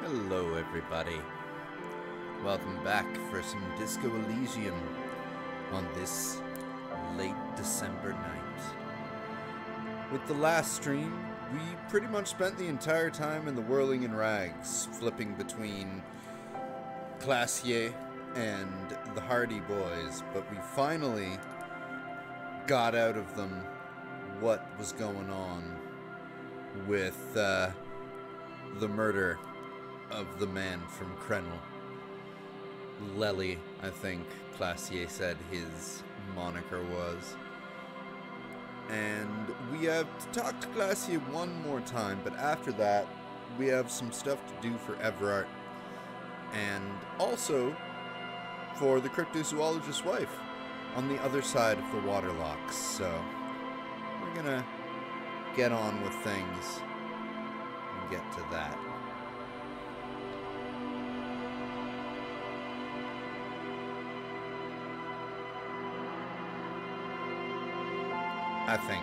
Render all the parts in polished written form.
Hello everybody. Welcome back for some Disco Elysium on this late December night. With the last stream, we pretty much spent the entire time in the whirling in rags, flipping between Classier and the Hardy Boys, but we finally got out of them what was going on with the murder of the man from Krenel. Lely, I think Classier said his moniker was. And we have to talk to Classier one more time, but after that, we have some stuff to do for Everart. And also for the cryptozoologist's wife on the other side of the water locks. So we're gonna get on with things and get to that. I think.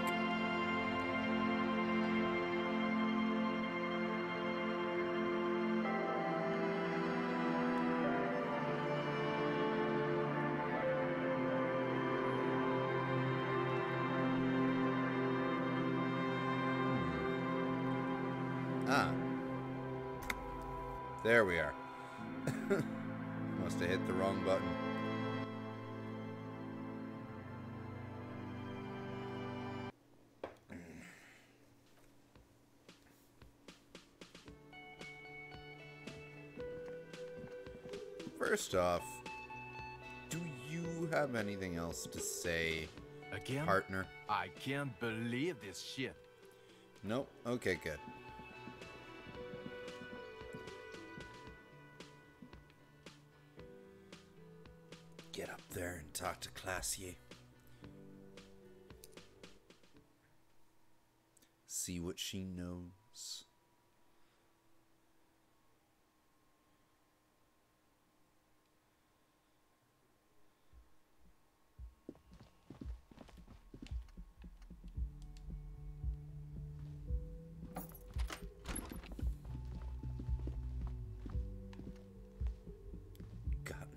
There we are. Must have hit the wrong button. First off, do you have anything else to say, Again? partner? I can't believe this shit. Nope. Okay, good. Get up there and talk to Classier. See what she knows.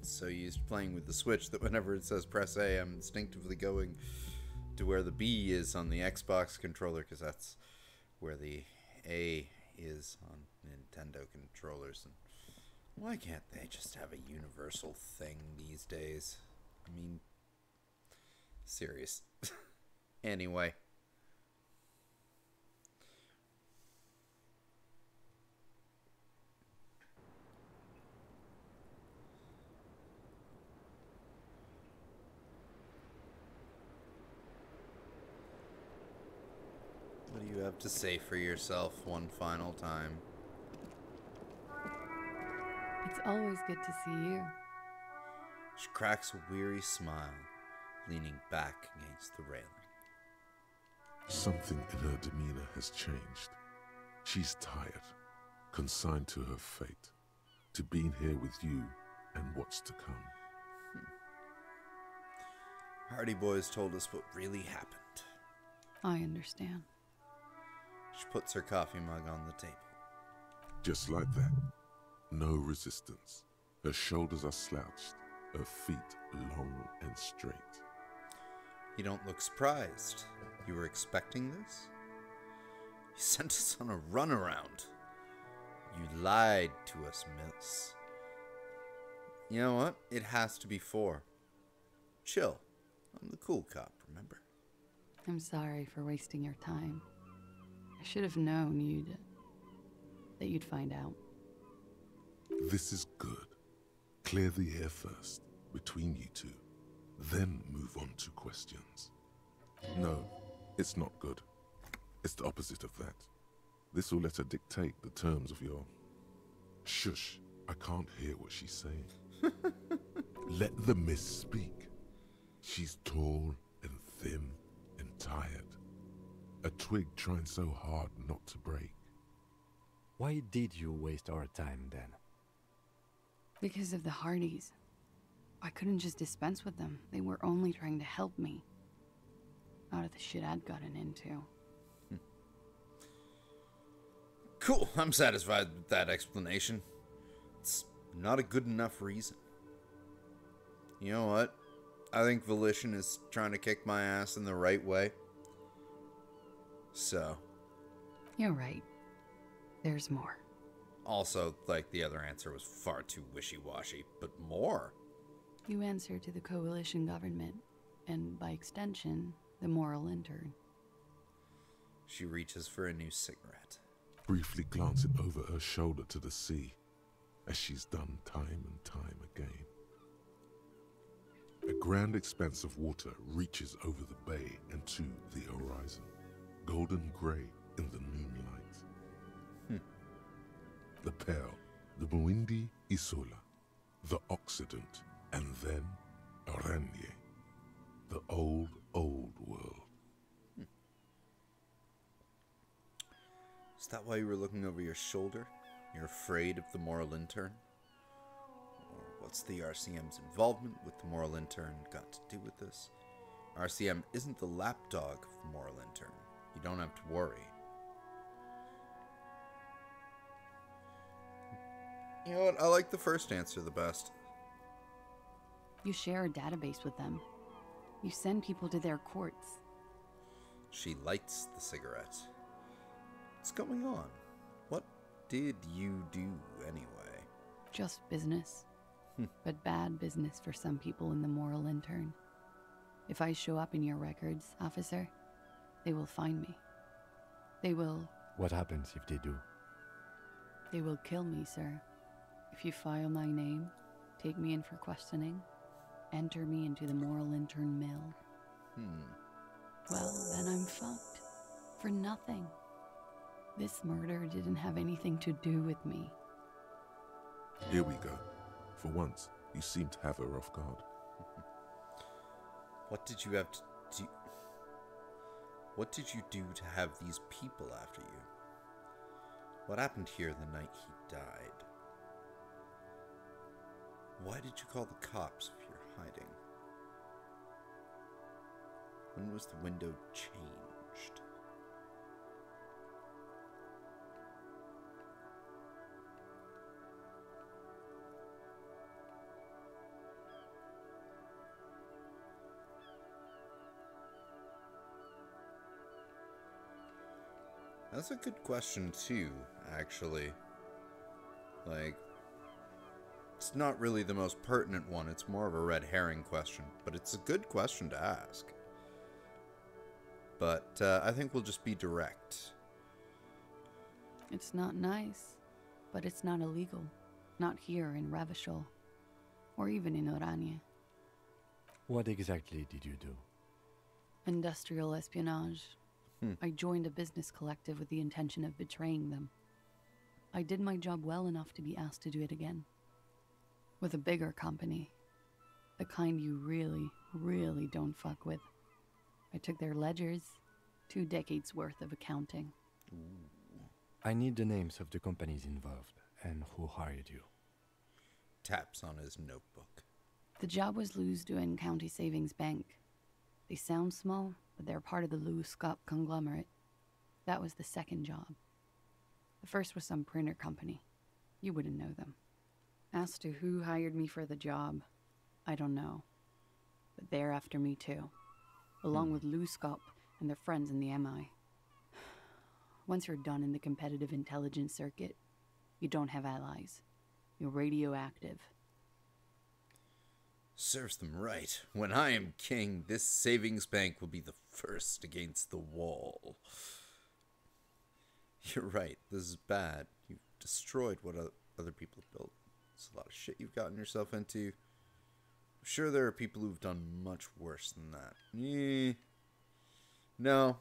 So used to playing with the Switch that whenever it says press A, I'm instinctively going to where the B is on the Xbox controller, because that's where the A is on Nintendo controllers. And why can't they just have a universal thing these days? I mean, serious. Anyway. What do you have to say for yourself one final time? It's always good to see you. She cracks a weary smile, leaning back against the railing. Something in her demeanor has changed. She's tired, consigned to her fate, to being here with you and what's to come. Hardy Boys told us what really happened. I understand. She puts her coffee mug on the table. Just like that. No resistance. Her shoulders are slouched, her feet long and straight. You don't look surprised. You were expecting this? You sent us on a runaround. You lied to us, miss. You know what? It has to be 4. Chill. I'm the cool cop, remember? I'm sorry for wasting your time. I should have known that you'd find out. This is good. Clear the air first, between you two. Then move on to questions. No, it's not good. It's the opposite of that. This will let her dictate the terms of your... Shush, I can't hear what she's saying. Let the miss speak. She's tall and thin and tired. A twig trying so hard not to break. Why did you waste our time then? Because of the Hardys. I couldn't just dispense with them. They were only trying to help me out of the shit I'd gotten into. Cool, I'm satisfied with that explanation. not a good enough reason. You know what? I think volition is trying to kick my ass in the right way. So. You're right. There's more. Also, like, the other answer was far too wishy-washy, but more. You answer to the coalition government, and by extension, the moral intern. She reaches for a new cigarette. Briefly glancing over her shoulder to the sea, as she's done time and time again. A grand expanse of water reaches over the bay and to the horizon, golden grey in the moonlight. The Pearl, the Muindi Isola, the Occident, and then Oranje, the old, old world. Is that why you were looking over your shoulder? You're afraid of the moral intern? Or what's the RCM's involvement with the moral intern got to do with this? RCM isn't the lapdog of the moral intern. You don't have to worry. You know what? I like the first answer the best. You share a database with them. You send people to their courts. She lights the cigarette. What's going on? What did you do anyway? Just business. But bad business for some people in the moral intern. If I show up in your records, officer, they will find me. They will... What happens if they do? They will kill me, sir. If you file my name, take me in for questioning, enter me into the moral intern mill. Well, then I'm fucked. For nothing. This murder didn't have anything to do with me. Here we go. For once, you seem to have her off guard. What did you have to do? What did you do to have these people after you? What happened here the night he died? Why did you call the cops if you're hiding? When was the window changed? That's a good question too, actually. Like, it's not really the most pertinent one, it's more of a red herring question, but it's a good question to ask. But I think we'll just be direct. It's not nice, but it's not illegal. Not here in Revachol, or even in Oranje. What exactly did you do? Industrial espionage. I joined a business collective with the intention of betraying them. I did my job well enough to be asked to do it again. With a bigger company. The kind you really, really don't fuck with. I took their ledgers, 2 decades worth of accounting. I need the names of the companies involved and who hired you. Taps on his notebook. The job was Lou's doing County Savings Bank. They sound small, but they're part of the Lou Scott conglomerate. That was the second job. The first was some printer company. You wouldn't know them. As to who hired me for the job, I don't know. But they're after me too. Along with Lou Scott and their friends in the MI. Once you're done in the competitive intelligence circuit, you don't have allies. You're radioactive. Serves them right. When I am king, this savings bank will be the first against the wall. You're right. This is bad. You've destroyed what other people have built. It's a lot of shit you've gotten yourself into. I'm sure there are people who've done much worse than that. No.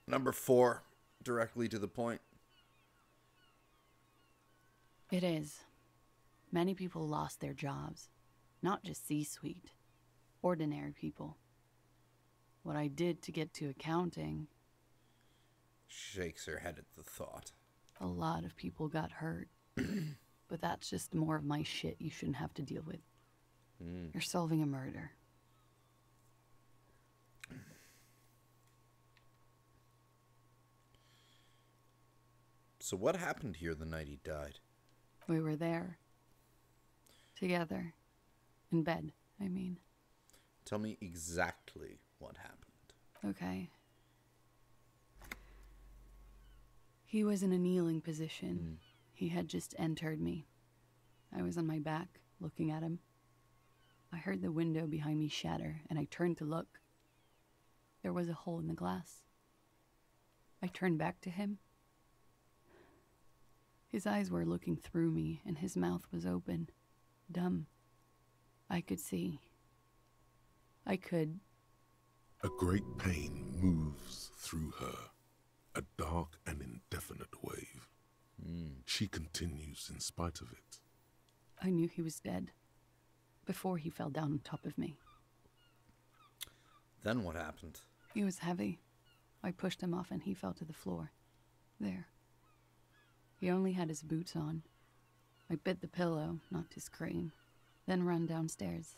Number 4. Directly to the point. It is. Many people lost their jobs. Not just C-suite. Ordinary people. What I did to get to accounting... Shakes her head at the thought. A lot of people got hurt. But that's just more of my shit you shouldn't have to deal with. You're solving a murder. So what happened here the night he died? We were there. Together. In bed, I mean. Tell me exactly what happened. Okay. He was in a kneeling position. He had just entered me. I was on my back, looking at him. I heard the window behind me shatter, and I turned to look. There was a hole in the glass. I turned back to him. His eyes were looking through me, and his mouth was open, dumb. I could see. I could. A great pain moves through her, a dark and indefinite wave. She continues in spite of it. I knew he was dead before he fell down on top of me. Then what happened? He was heavy. I pushed him off and he fell to the floor. There. He only had his boots on. I bit the pillow, not to scream, then ran downstairs.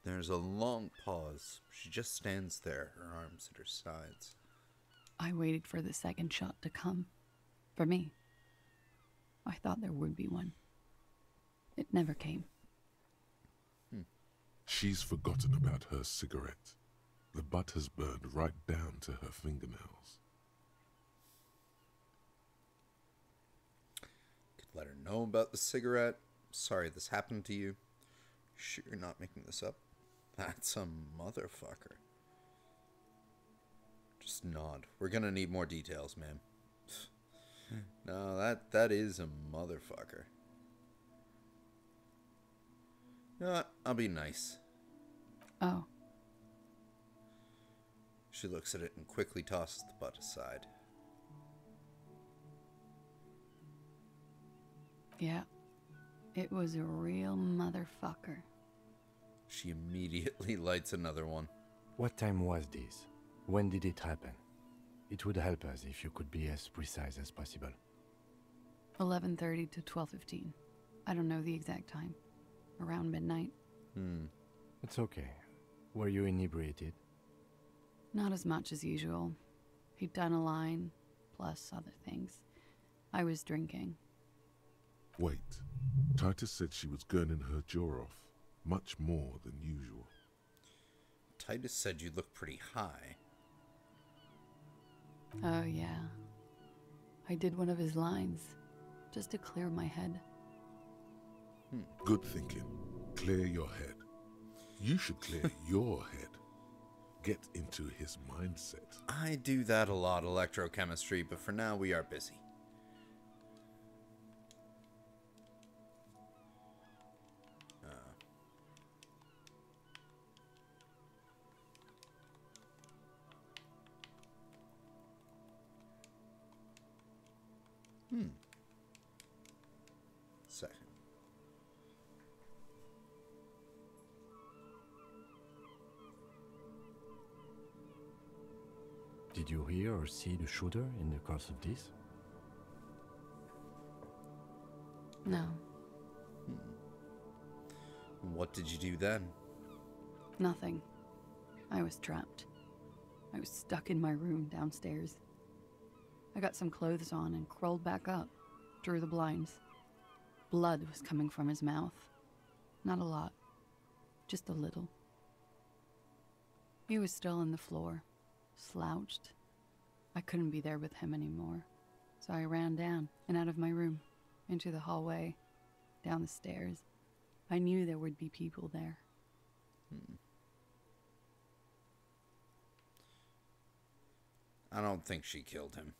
There's a long pause. She just stands there, her arms at her sides. I waited for the second shot to come. For me. I thought there would be one. It never came. She's forgotten about her cigarette. The butt has burned right down to her fingernails. Could let her know about the cigarette. Sorry this happened to you. Sure you're not making this up? That's a motherfucker. Just nod. We're gonna need more details, ma'am. No, that is a motherfucker. You know what? I'll be nice. Oh. She looks at it and quickly tosses the butt aside. Yeah. It was a real motherfucker. She immediately lights another one. What time was this? When did it happen? It would help us if you could be as precise as possible. 11:30 to 12:15. I don't know the exact time. Around midnight. It's okay. Were you inebriated? Not as much as usual. He'd done a line, plus other things. I was drinking. Wait. Titus said she was gurning her jaw off, much more than usual. Titus said you look pretty high. Oh, yeah. I did one of his lines, just to clear my head. Good thinking. Clear your head. You should clear your head. Get into his mindset. I do that a lot, electrochemistry, but for now we are busy. Second. Did you hear or see the shooter in the course of this? No, What did you do then? nothing. I was trapped. I was stuck in my room downstairs. I got some clothes on and crawled back up, drew the blinds. Blood was coming from his mouth. Not a lot, just a little. He was still on the floor, slouched. I couldn't be there with him anymore, so I ran down and out of my room, into the hallway, down the stairs. I knew there would be people there. I don't think she killed him.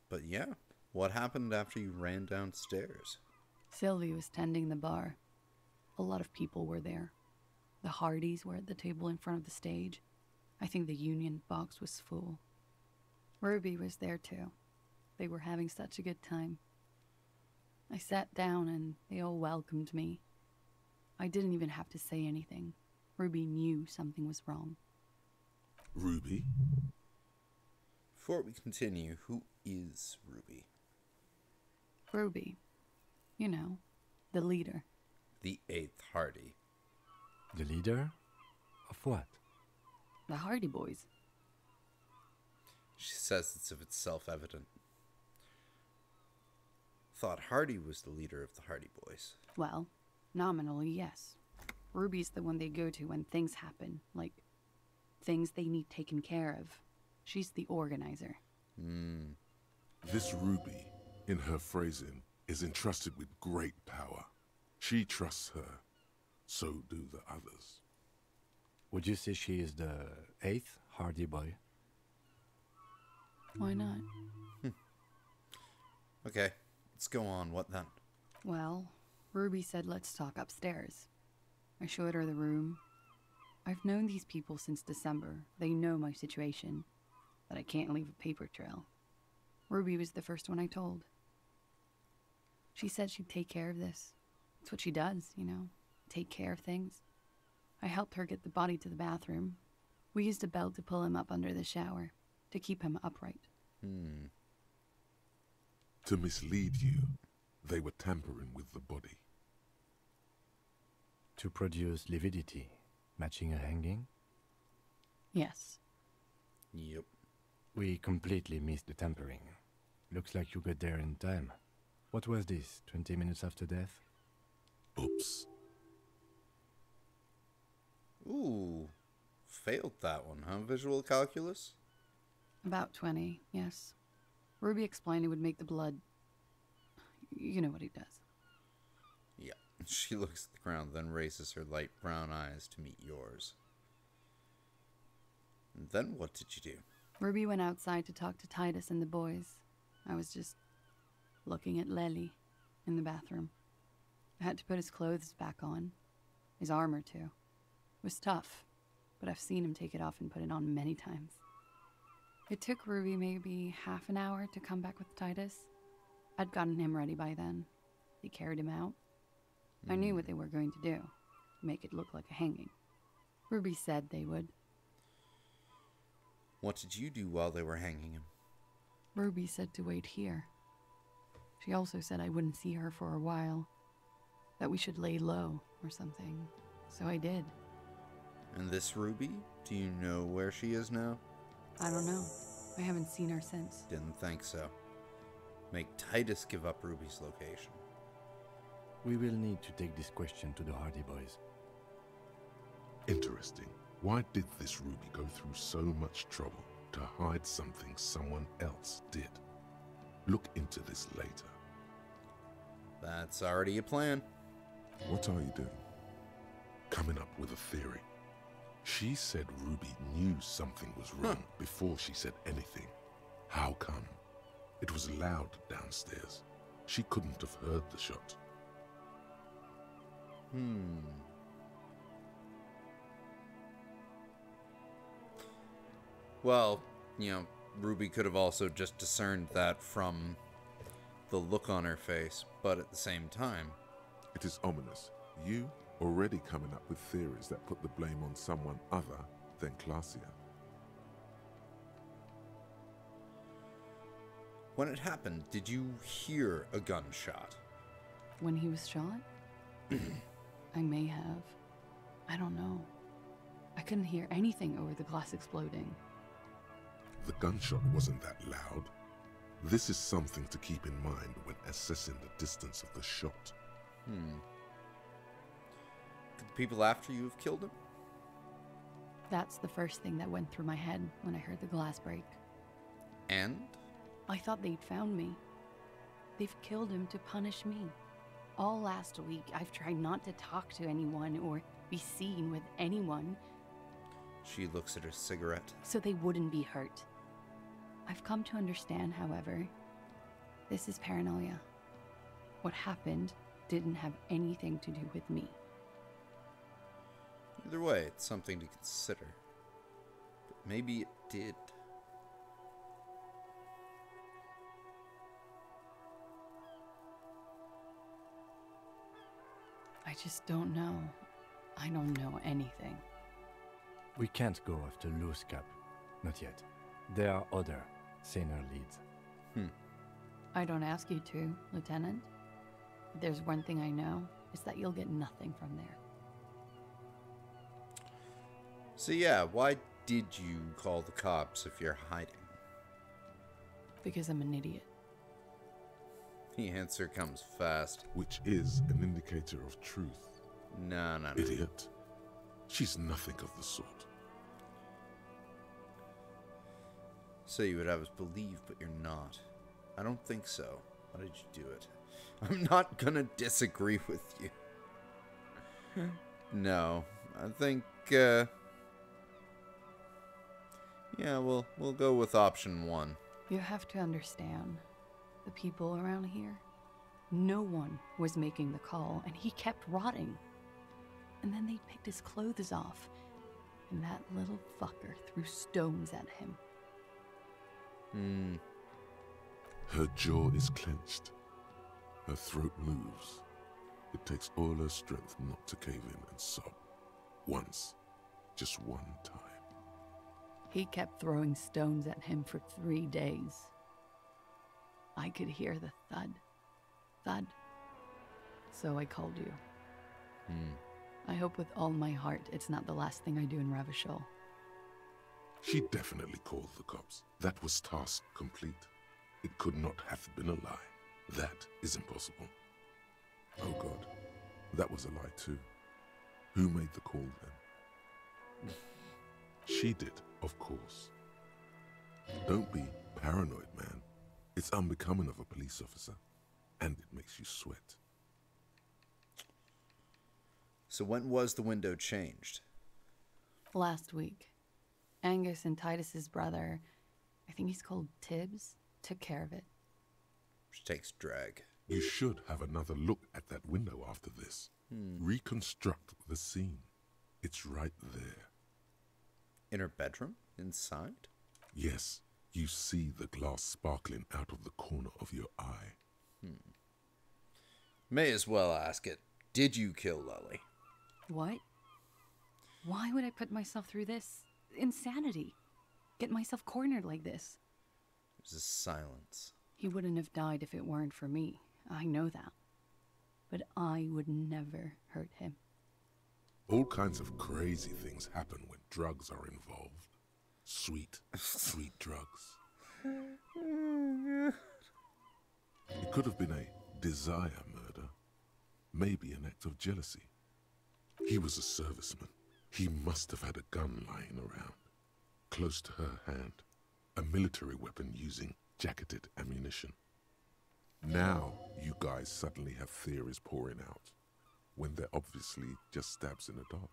But yeah, what happened after you ran downstairs? Sylvie was tending the bar. A lot of people were there. The Hardys were at the table in front of the stage. I think the Union box was full. Ruby was there too. They were having such a good time. I sat down and they all welcomed me. I didn't even have to say anything. Ruby knew something was wrong. Ruby? Before we continue, who is Ruby? Ruby. You know, the leader. The 8th Hardy. The leader? Of what? The Hardy Boys. She says it's if it's self-evident. Thought Hardy was the leader of the Hardy Boys. Well, nominally, yes. Ruby's the one they go to when things happen, like things they need taken care of. She's the organizer. This Ruby, in her phrasing, is entrusted with great power. She trusts her. So do the others. Would you say she is the 8th Hardy Boy? Why not? Okay, let's go on. What then? Well, Ruby said let's talk upstairs. I showed her the room. I've known these people since December. They know my situation, that I can't leave a paper trail. Ruby was the first one I told. She said she'd take care of this. It's what she does, you know, take care of things. I helped her get the body to the bathroom. We used a belt to pull him up under the shower, to keep him upright. To mislead you, they were tampering with the body. To produce lividity, matching a hanging? Yes. Yep. We completely missed the tampering. Looks like you got there in time. What was this, 20 minutes after death? Oops. Ooh. Failed that one, huh? Visual calculus? About 20, yes. Ruby explained it would make the blood... You know what he does. Yeah. She looks at the ground, then raises her light brown eyes to meet yours. And then what did you do? Ruby went outside to talk to Titus and the boys. I was just looking at Lely in the bathroom. I had to put his clothes back on. His armor, too. It was tough, but I've seen him take it off and put it on many times. It took Ruby maybe half an hour to come back with Titus. I'd gotten him ready by then. They carried him out. I knew what they were going to do. Make it look like a hanging. Ruby said they would. What did you do while they were hanging him? Ruby said to wait here. She also said I wouldn't see her for a while. That we should lay low or something. So I did. And this Ruby? Do you know where she is now? I don't know. I haven't seen her since. Didn't think so. Make Titus give up Ruby's location. We will need to take this question to the Hardy Boys. Interesting. Why did this Ruby go through so much trouble to hide something someone else did? Look into this later. That's already a plan. What are you doing? Coming up with a theory. She said Ruby knew something was wrong before she said anything. How come? It was loud downstairs. She couldn't have heard the shot. Well, you know, Ruby could have also just discerned that from the look on her face, but at the same time... It is ominous. You already coming up with theories that put the blame on someone other than Clausia. When it happened, did you hear a gunshot? When he was shot? I may have. I don't know. I couldn't hear anything over the glass exploding. The gunshot wasn't that loud. This is something to keep in mind when assessing the distance of the shot. Could the people after you have killed him? That's the first thing that went through my head when I heard the glass break. And? I thought they'd found me. They've killed him to punish me. All last week, I've tried not to talk to anyone or be seen with anyone. She looks at her cigarette. So they wouldn't be hurt. I've come to understand, however, this is paranoia. What happened didn't have anything to do with me. Either way, it's something to consider. But maybe it did. I just don't know. I don't know anything. We can't go after Loose Cap. Not yet. There are other, saner leads. I don't ask you to, Lieutenant. If there's one thing I know, it's that you'll get nothing from there. So yeah, why did you call the cops if you're hiding? Because I'm an idiot. The answer comes fast. Which is an indicator of truth. No. Idiot. She's nothing of the sort. So you would have us believe, but you're not. I don't think so. Why did you do it? I'm not gonna disagree with you. No. I think, yeah, we'll go with option 1. You have to understand, the people around here, no one was making the call, and he kept rotting. And then they picked his clothes off, and that little fucker threw stones at him. Her jaw is clenched. Her throat moves. It takes all her strength not to cave in and sob. Once. Just one time. He kept throwing stones at him for 3 days. I could hear the thud. Thud. So I called you. I hope with all my heart it's not the last thing I do in Revachol. She definitely called the cops. That was task complete. It could not have been a lie. That is impossible. Oh God, that was a lie too. Who made the call then? She did, of course. Don't be paranoid, man. It's unbecoming of a police officer, and it makes you sweat. So when was the window changed? Last week, Angus and Titus's brother, I think he's called Tibbs, took care of it. Which takes drag. You should have another look at that window after this. Reconstruct the scene. It's right there. In her bedroom? Inside? Yes, you see the glass sparkling out of the corner of your eye. May as well ask it. Did you kill Lily? What? Why would I put myself through this? Insanity. Get myself cornered like this. There's a silence. He wouldn't have died if it weren't for me. I know that. But I would never hurt him. All kinds of crazy things happen when drugs are involved. Sweet, sweet drugs. It could have been a desire murder. Maybe an act of jealousy. He was a serviceman. He must have had a gun lying around, close to her hand. A military weapon using jacketed ammunition. Now you guys suddenly have theories pouring out, when they're obviously just stabs in the dark.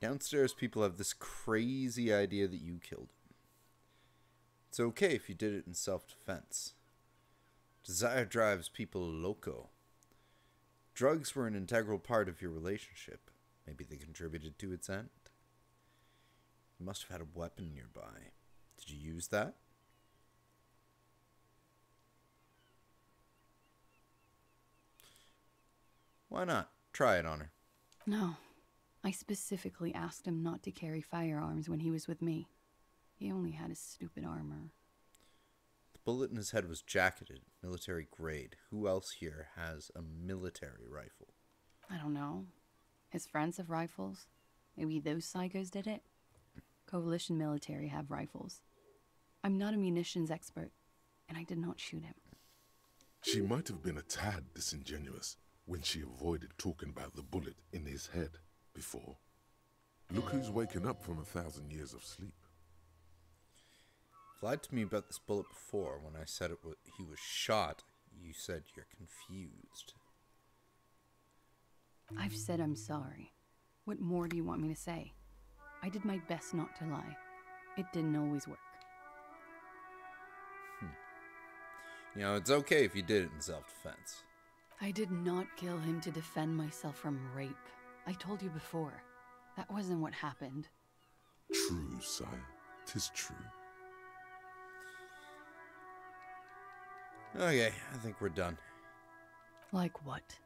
Downstairs, people have this crazy idea that you killed him. It's okay if you did it in self-defense. Desire drives people loco. Drugs were an integral part of your relationship. Maybe they contributed to its end. You must have had a weapon nearby. Did you use that? Why not? Try it on her. No. I specifically asked him not to carry firearms when he was with me. He only had his stupid armor. The bullet in his head was jacketed, military grade. Who else here has a military rifle? I don't know. His friends have rifles. Maybe those psychos did it. Coalition military have rifles. I'm not a munitions expert, and I did not shoot him. She might have been a tad disingenuous when she avoided talking about the bullet in his head before. Look who's waking up from 1,000 years of sleep. You lied to me about this bullet before. When I said he was shot, you said you're confused. I've said I'm sorry. What more do you want me to say? I did my best not to lie. It didn't always work. You know, it's okay if you did it in self-defense. I did not kill him to defend myself from rape. I told you before. That wasn't what happened. True, sire. 'Tis true. Okay, I think we're done. Like what?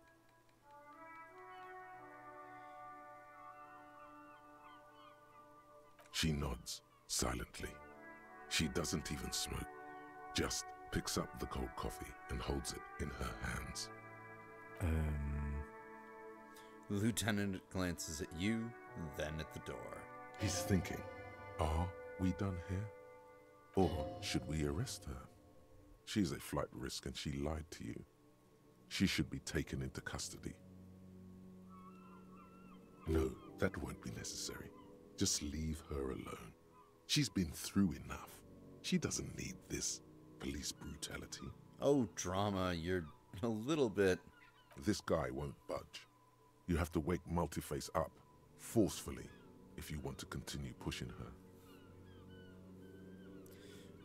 She nods, silently. She doesn't even smoke. Just picks up the cold coffee and holds it in her hands. The lieutenant glances at you, then at the door. He's thinking, are we done here? Or should we arrest her? She's a flight risk and she lied to you. She should be taken into custody. No, that won't be necessary. Just leave her alone. She's been through enough. She doesn't need this police brutality. Oh, drama, you're a little bit... This guy won't budge. You have to wake Multiface up, forcefully, if you want to continue pushing her.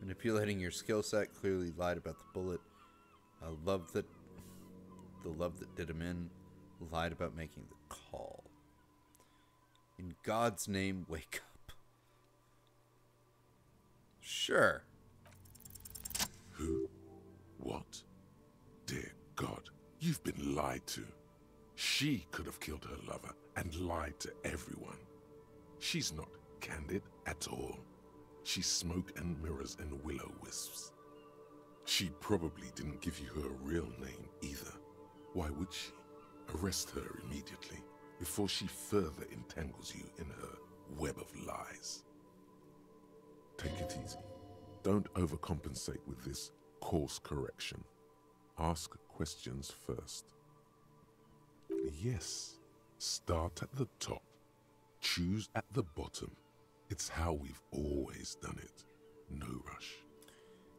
Manipulating your skill set, clearly lied about the bullet. The love that did him in, lied about making the call. In God's name, wake up. Sure. Who? What? Dear God, you've been lied to. She could have killed her lover and lied to everyone. She's not candid at all. She's smoke and mirrors and will-o-wisps. She probably didn't give you her real name either. Why would she? Arrest her immediately before she further entangles you in her web of lies. Take it easy. Don't overcompensate with this course correction. Ask questions first. Yes, start at the top. Choose at the bottom. It's how we've always done it. No rush.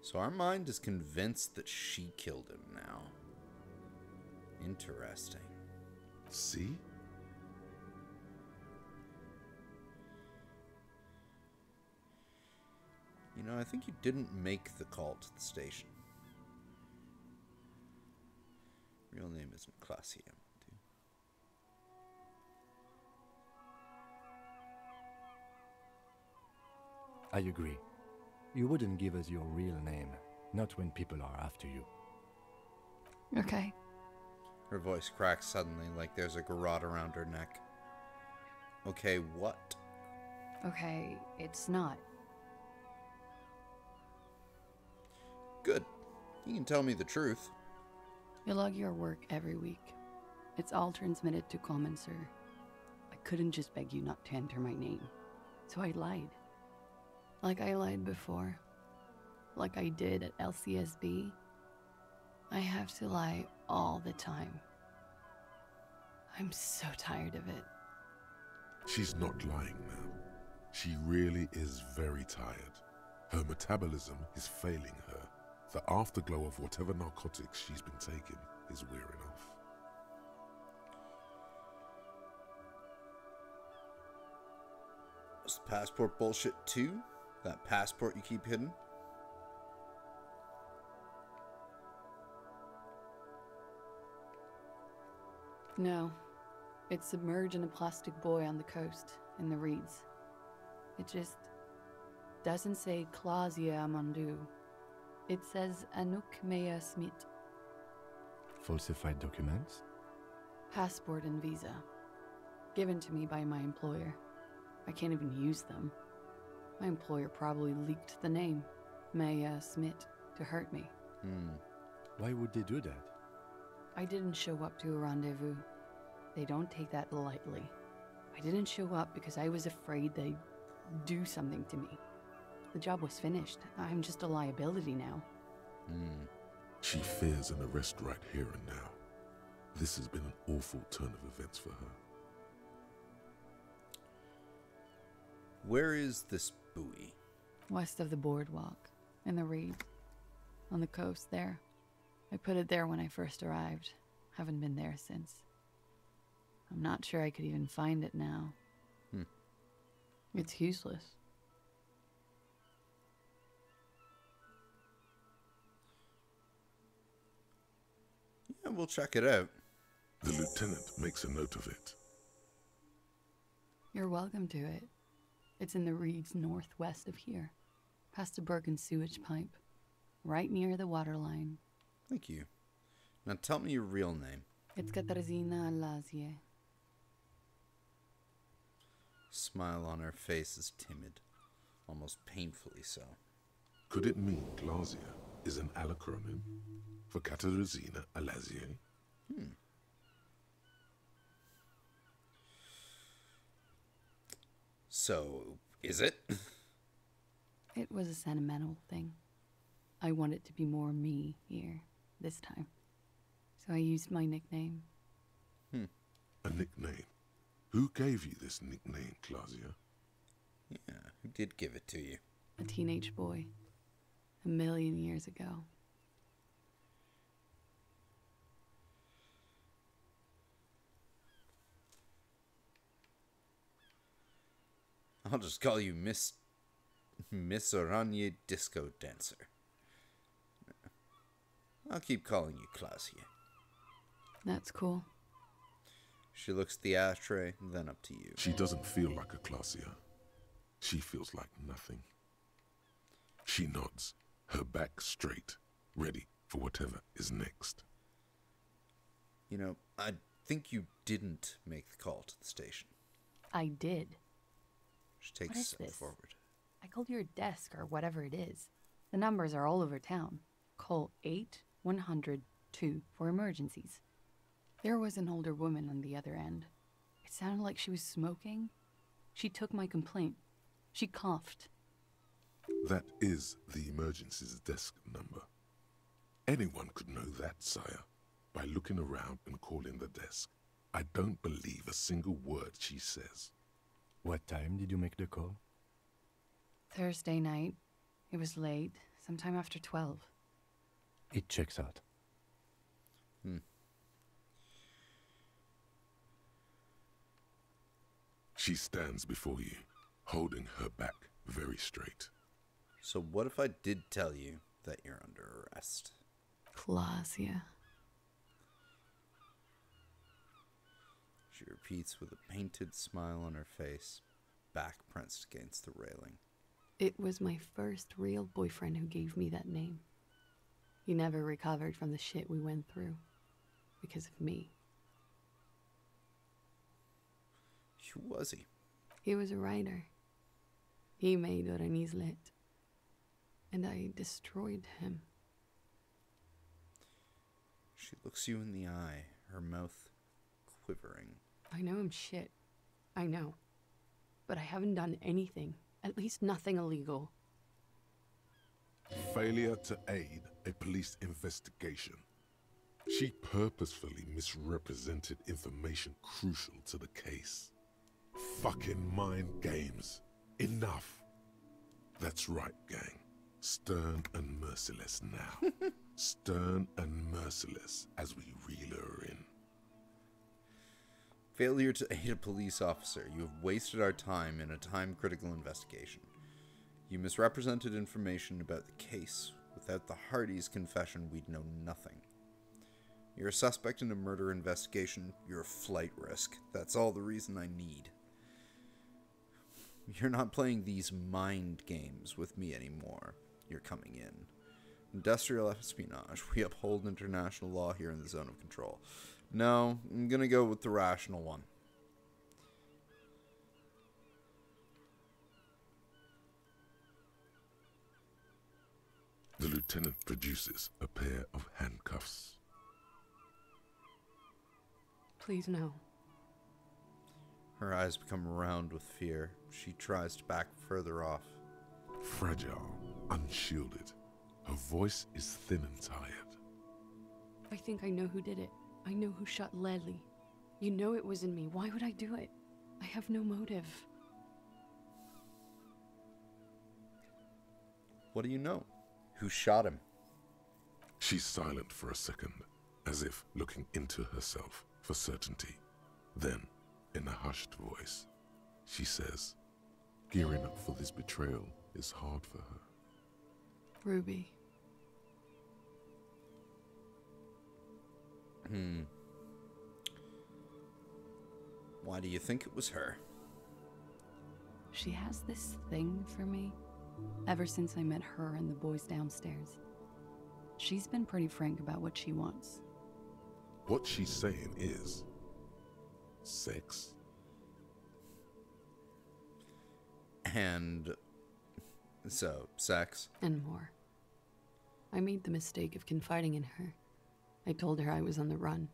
So our mind is convinced that she killed him now. Interesting. See? You know, I think you didn't make the call to the station. Real name isn't Elysium. I agree. You wouldn't give us your real name, not when people are after you. Okay. Her voice cracks suddenly like there's a garrote around her neck. Okay, what? Okay, it's not. Good. You can tell me the truth. You log your work every week. It's all transmitted to Common, sir. I couldn't just beg you not to enter my name. So I lied. Like I lied before. Like I did at LCSB. I have to lie all the time. I'm so tired of it. She's not lying now. She really is very tired. Her metabolism is failing her. The afterglow of whatever narcotics she's been taking is wearing off. Was the passport bullshit too? That passport you keep hidden? No. It's submerged in a plastic buoy on the coast, in the reeds. It just doesn't say Clausia Amandu. It says Anouk Mea Smith. Falsified documents? Passport and visa. Given to me by my employer. I can't even use them. My employer probably leaked the name, Mea Smith, to hurt me. Why would they do that? I didn't show up to a rendezvous. They don't take that lightly. I didn't show up because I was afraid they'd do something to me. The job was finished. I'm just a liability now. She fears an arrest right here and now. This has been an awful turn of events for her. Where is this buoy? West of the boardwalk, in the reeds, on the coast there. I put it there when I first arrived. Haven't been there since. I'm not sure I could even find it now. It's useless. Yeah, we'll check it out. The lieutenant makes a note of it. You're welcome to it. It's in the reeds northwest of here, past a broken sewage pipe, right near the waterline. Thank you. Now tell me your real name. It's Katarzyna Lazie. Smile on her face is timid, almost painfully so. Could it mean Clausia is an alacronym for Katarzyna Alazie? So, is it? It was a sentimental thing. I wanted to be more me here, this time. So I used my nickname. A nickname? Who gave you this nickname, Clausia? Yeah, who did give it to you? A teenage boy. 1,000,000 years ago. I'll just call you Miss Oranje Disco Dancer. I'll keep calling you Clausia. That's cool. She looks at the ashtray, then up to you. She doesn't feel like a Clausia. She feels like nothing. She nods, her back straight, ready for whatever is next. You know, I think you didn't make the call to the station. I did. She takes What a is step this? forward. I called your desk or whatever it is. The numbers are all over town. Call 8-100-2 for emergencies. There was an older woman on the other end. It sounded like she was smoking. She took my complaint. She coughed. That is the emergency's desk number. Anyone could know that, sire, by looking around and calling the desk. I don't believe a single word she says. What time did you make the call? Thursday night. It was late, sometime after 12. It checks out. She stands before you, holding her back very straight. So what if I did tell you that you're under arrest? Clausia. She repeats with a painted smile on her face, back pressed against the railing. It was my first real boyfriend who gave me that name. He never recovered from the shit we went through. Because of me. Who was he? He was a writer. He made Oranislet. And I destroyed him. She looks you in the eye, her mouth quivering. I know I'm shit. I know. But I haven't done anything. At least nothing illegal. Failure to aid a police investigation. She purposefully misrepresented information crucial to the case. Fucking mind games. Enough. That's right, gang. Stern and merciless now. Stern and merciless as we reel her in. Failure to aid a police officer. You have wasted our time in a time-critical investigation. You misrepresented information about the case. Without the Hardys' confession, we'd know nothing. You're a suspect in a murder investigation. You're a flight risk. That's all the reason I need. You're not playing these mind games with me anymore. You're coming in. Industrial espionage. We uphold international law here in the zone of control. No, I'm gonna go with the rational one. The lieutenant produces a pair of handcuffs. Please no. Her eyes become round with fear. She tries to back further off. Fragile, unshielded. Her voice is thin and tired. I think I know who did it. I know who shot Ledley. You know it wasn't me. Why would I do it? I have no motive. What do you know? Who shot him? She's silent for a second, as if looking into herself for certainty. Then, in a hushed voice, she says, gearing up for this betrayal is hard for her. Ruby. Why do you think it was her? She has this thing for me. Ever since I met her and the boys downstairs. She's been pretty frank about what she wants. What she's saying is sex. And so, sex. And more. I made the mistake of confiding in her. I told her I was on the run.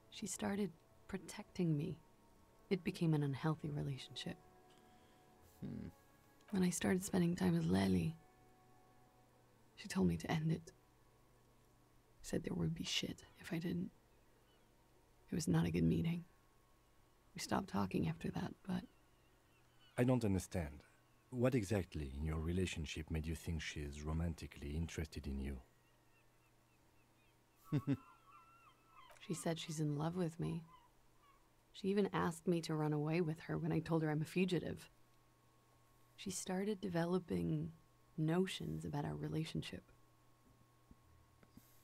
She started protecting me. It became an unhealthy relationship. When I started spending time with Lely, she told me to end it. Said there would be shit if I didn't. It was not a good meeting. We stopped talking after that, but... I don't understand. What exactly in your relationship made you think she's romantically interested in you? She said she's in love with me. She even asked me to run away with her when I told her I'm a fugitive. She started developing notions about our relationship.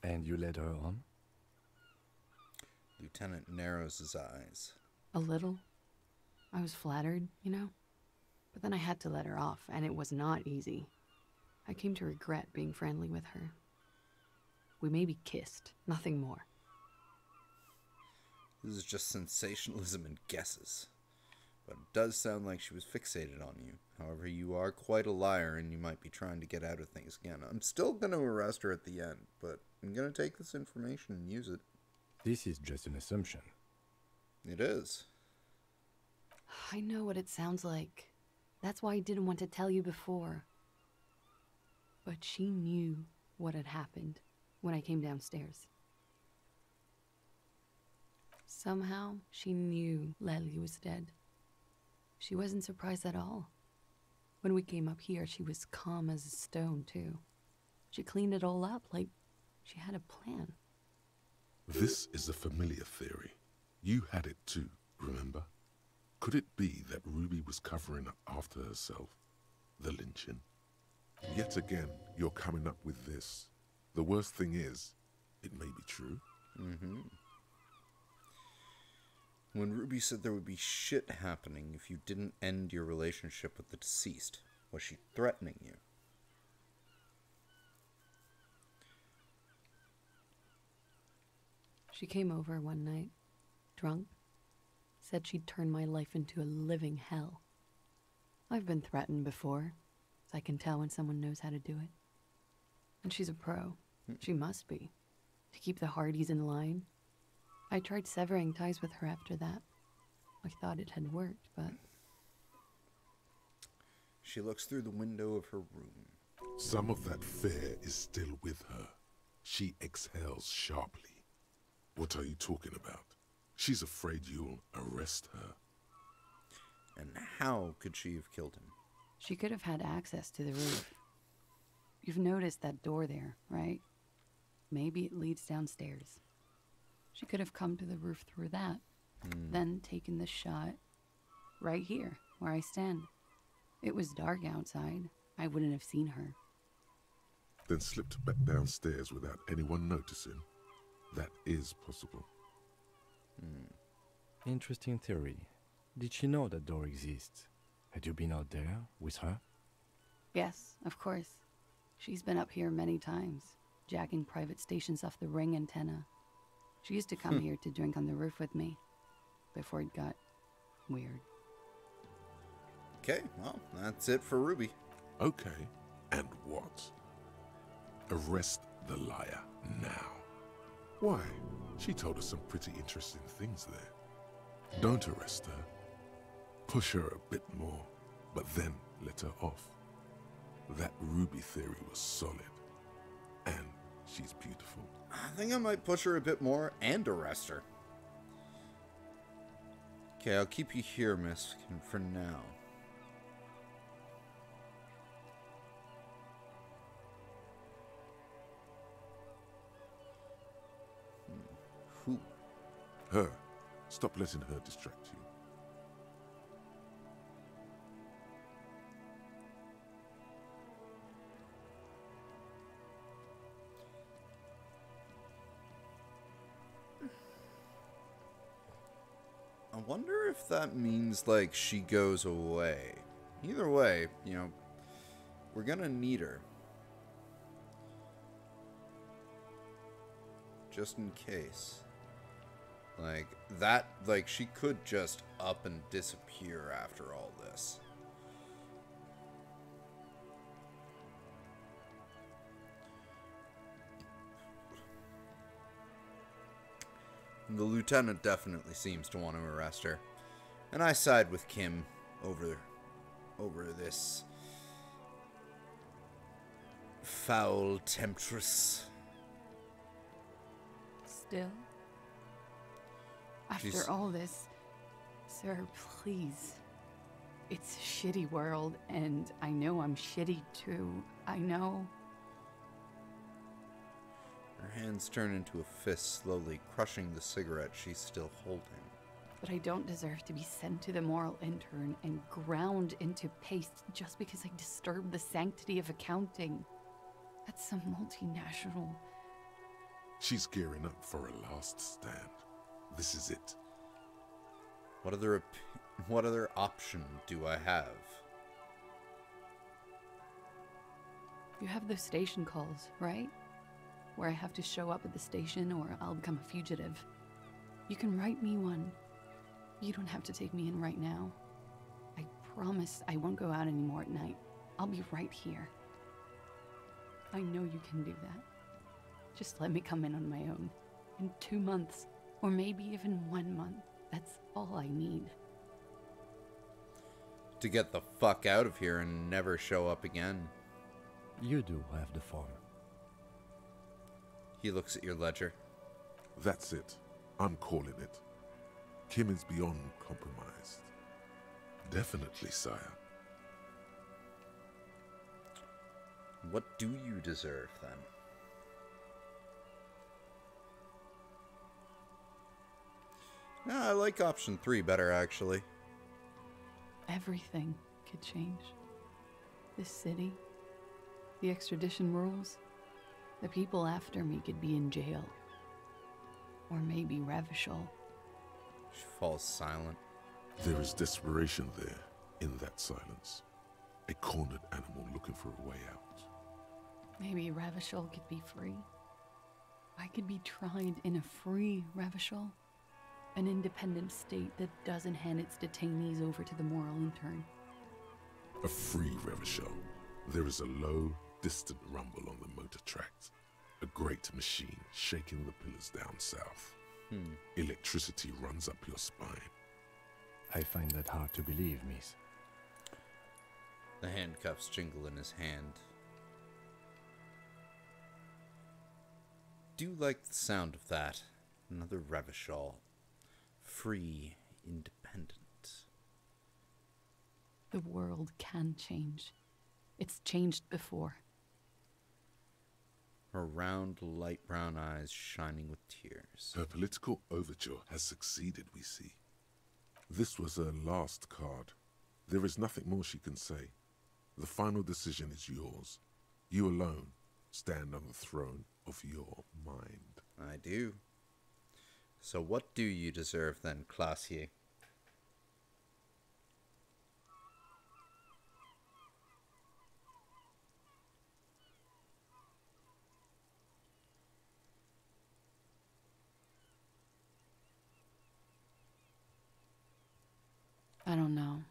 And you led her on? Lieutenant narrows his eyes. A little. I was flattered, you know? But then I had to let her off, and it was not easy. I came to regret being friendly with her. We maybe kissed, nothing more. This is just sensationalism and guesses. But it does sound like she was fixated on you. However, you are quite a liar, and you might be trying to get out of things again. I'm still going to arrest her at the end, but I'm going to take this information and use it. This is just an assumption. It is. I know what it sounds like. That's why I didn't want to tell you before. But she knew what had happened when I came downstairs. Somehow, she knew Lely was dead. She wasn't surprised at all. When we came up here, she was calm as a stone, too. She cleaned it all up like she had a plan. This is a familiar theory. You had it too, remember? Could it be that Ruby was covering up after herself? The lynching? Yet again, you're coming up with this. The worst thing is, it may be true. When Ruby said there would be shit happening if you didn't end your relationship with the deceased, was she threatening you? She came over one night, drunk, said she'd turn my life into a living hell. I've been threatened before, so I can tell when someone knows how to do it. And she's a pro. She must be. To keep the Hardys in line. I tried severing ties with her after that. I thought it had worked, but... She looks through the window of her room. Some of that fear is still with her. She exhales sharply. What are you talking about? She's afraid you'll arrest her. And how could she have killed him? She could have had access to the roof. You've noticed that door there, right? Maybe it leads downstairs. She could have come to the roof through that, then taken the shot right here, where I stand. It was dark outside. I wouldn't have seen her. Then slipped back downstairs without anyone noticing. That is possible. Interesting theory. Did she know that door exists? Had you been out there with her? Yes, of course. She's been up here many times, jacking private stations off the ring antenna. She used to come here to drink on the roof with me, before it got weird. Okay, well, that's it for Ruby. Okay, and what? Arrest the liar now. Why? She told us some pretty interesting things there. Don't arrest her. Push her a bit more, but then let her off. That Ruby theory was solid. And she's beautiful. I think I might push her a bit more and arrest her. Okay, I'll keep you here, miss, for now. Who? Her. Stop letting her distract you. I wonder if that means, like, she goes away. Either way, you know, we're gonna need her. Just in case. Like, that, like, she could just up and disappear after all this. The lieutenant definitely seems to want to arrest her. And I side with Kim over over this foul temptress. Still? After She's- all this, sir, please. It's a shitty world, and I know I'm shitty too. I know. Her hands turn into a fist, slowly crushing the cigarette she's still holding. But I don't deserve to be sent to the moral intern and ground into paste just because I disturbed the sanctity of accounting. That's some multinational. She's gearing up for a last stand. This is it. What other option do I have? You have those station calls, right? Where I have to show up at the station or I'll become a fugitive. You can write me one. You don't have to take me in right now. I promise I won't go out anymore at night. I'll be right here. I know you can do that. Just let me come in on my own. In 2 months, or maybe even 1 month. That's all I need. To get the fuck out of here and never show up again. You do have the form. He looks at your ledger. That's it. I'm calling it. Kim is beyond compromised. Definitely, sire. What do you deserve, then? I like option 3 better, actually. Everything could change. This city, the extradition rules, the people after me could be in jail. Or maybe Revachol. She falls silent. There is desperation there, in that silence. A cornered animal looking for a way out. Maybe Revachol could be free. I could be tried in a free Revachol. An independent state that doesn't hand its detainees over to the moral intern. A free Revachol. There is a low, distant rumble on the motor tracks. A great machine shaking the pillars down south. Electricity runs up your spine. I find that hard to believe, miss. The handcuffs jingle in his hand. Do like the sound of that. Another Revachol. Free, independent. The world can change. It's changed before. Her round, light brown eyes shining with tears. Her political overture has succeeded, we see. This was her last card. There is nothing more she can say. The final decision is yours. You alone stand on the throne of your mind. I do. So what do you deserve then, Classier? I don't know.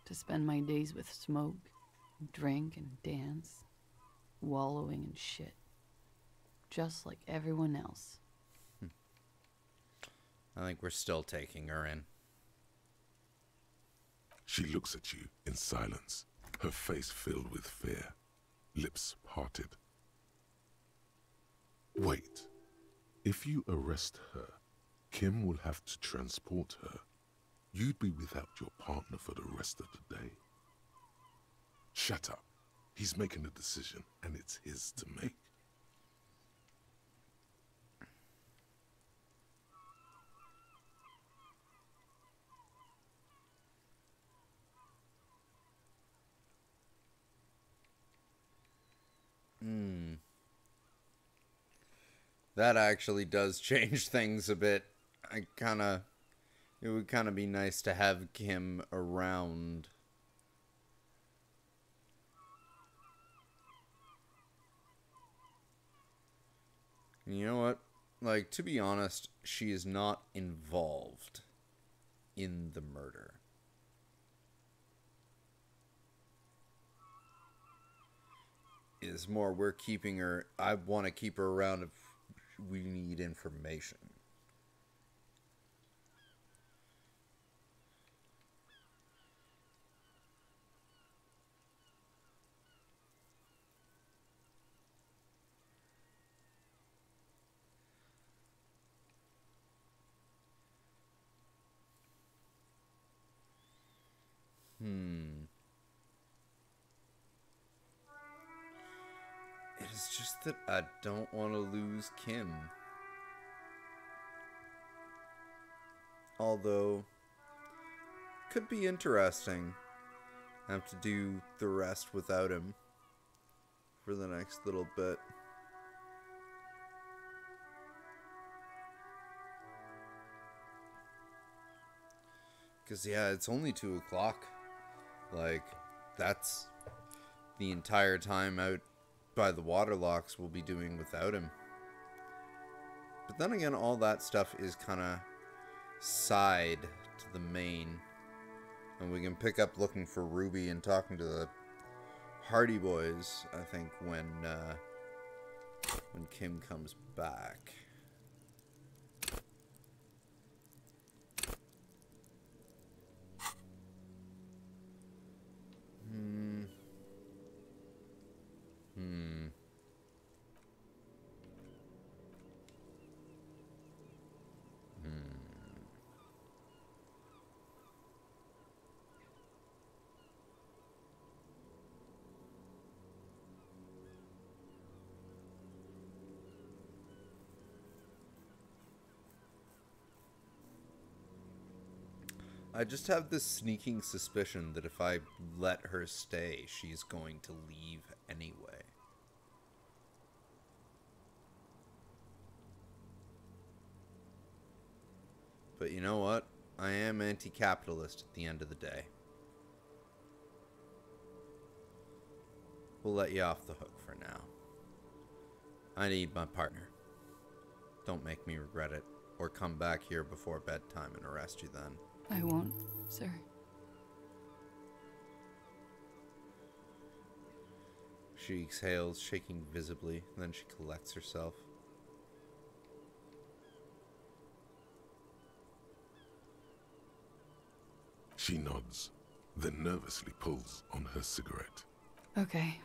To spend my days with smoke, drink, and dance, wallowing in shit. Just like everyone else. I think we're still taking her in. She looks at you in silence, her face filled with fear, lips parted. Wait. If you arrest her, Kim will have to transport her. You'd be without your partner for the rest of the day. Shut up. He's making a decision, and it's his to make. That actually does change things a bit. It would kind of be nice to have Kim around. You know what? Like, to be honest, she is not involved in the murder. It's more we're keeping her. I want to keep her around if we need information. It's just that I don't want to lose Kim. Although, could be interesting. Have to do the rest without him for the next little bit. Because, yeah, it's only 2 o'clock. Like, that's the entire time out by the waterlocks we'll be doing without him. But then again, all that stuff is kind of side to the main. And we can pick up looking for Ruby and talking to the Hardy Boys, I think, when Kim comes back. I just have this sneaking suspicion that if I let her stay, she's going to leave anyway. But you know what? I am anti-capitalist at the end of the day. We'll let you off the hook for now. I need my partner. Don't make me regret it, or come back here before bedtime and arrest you then. I won't, sir. She exhales, shaking visibly, then she collects herself. She nods, then nervously pulls on her cigarette. Okay.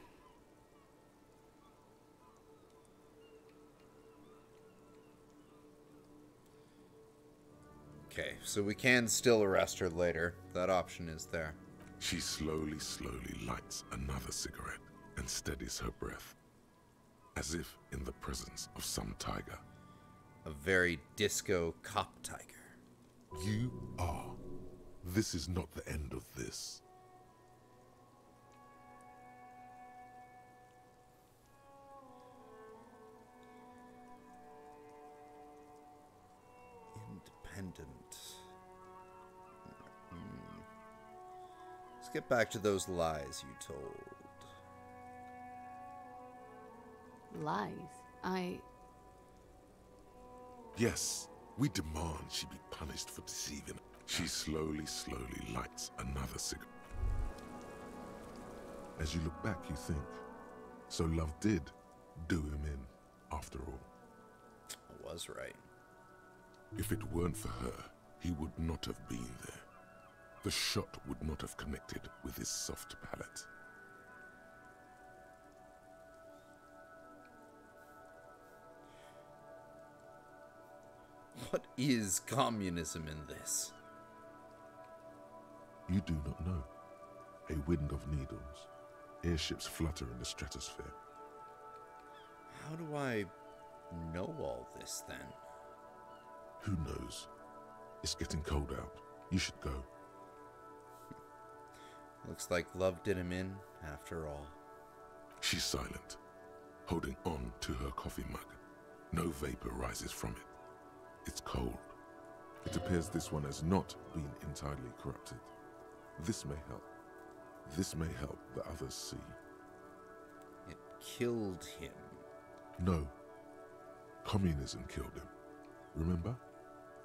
Okay, so we can still arrest her later. That option is there. She slowly lights another cigarette and steadies her breath, as if in the presence of some tiger. A very disco cop tiger. You are. This is not the end of this. Independent. Let's get back to those lies you told. Lies? Yes, we demand she be punished for deceiving. She slowly lights another cigarette. As you look back, you think, so love did do him in, after all. I was right. If it weren't for her, he would not have been there. The shot would not have connected with his soft palate. What is communism in this? You do not know. A wind of needles. Airships flutter in the stratosphere. How do I know all this then? Who knows? It's getting cold out. You should go. Looks like love did him in, after all. She's silent, holding on to her coffee mug. No vapor rises from it. It's cold. It appears this one has not been entirely corrupted. This may help. This may help the others see. It killed him. No. Communism killed him. Remember?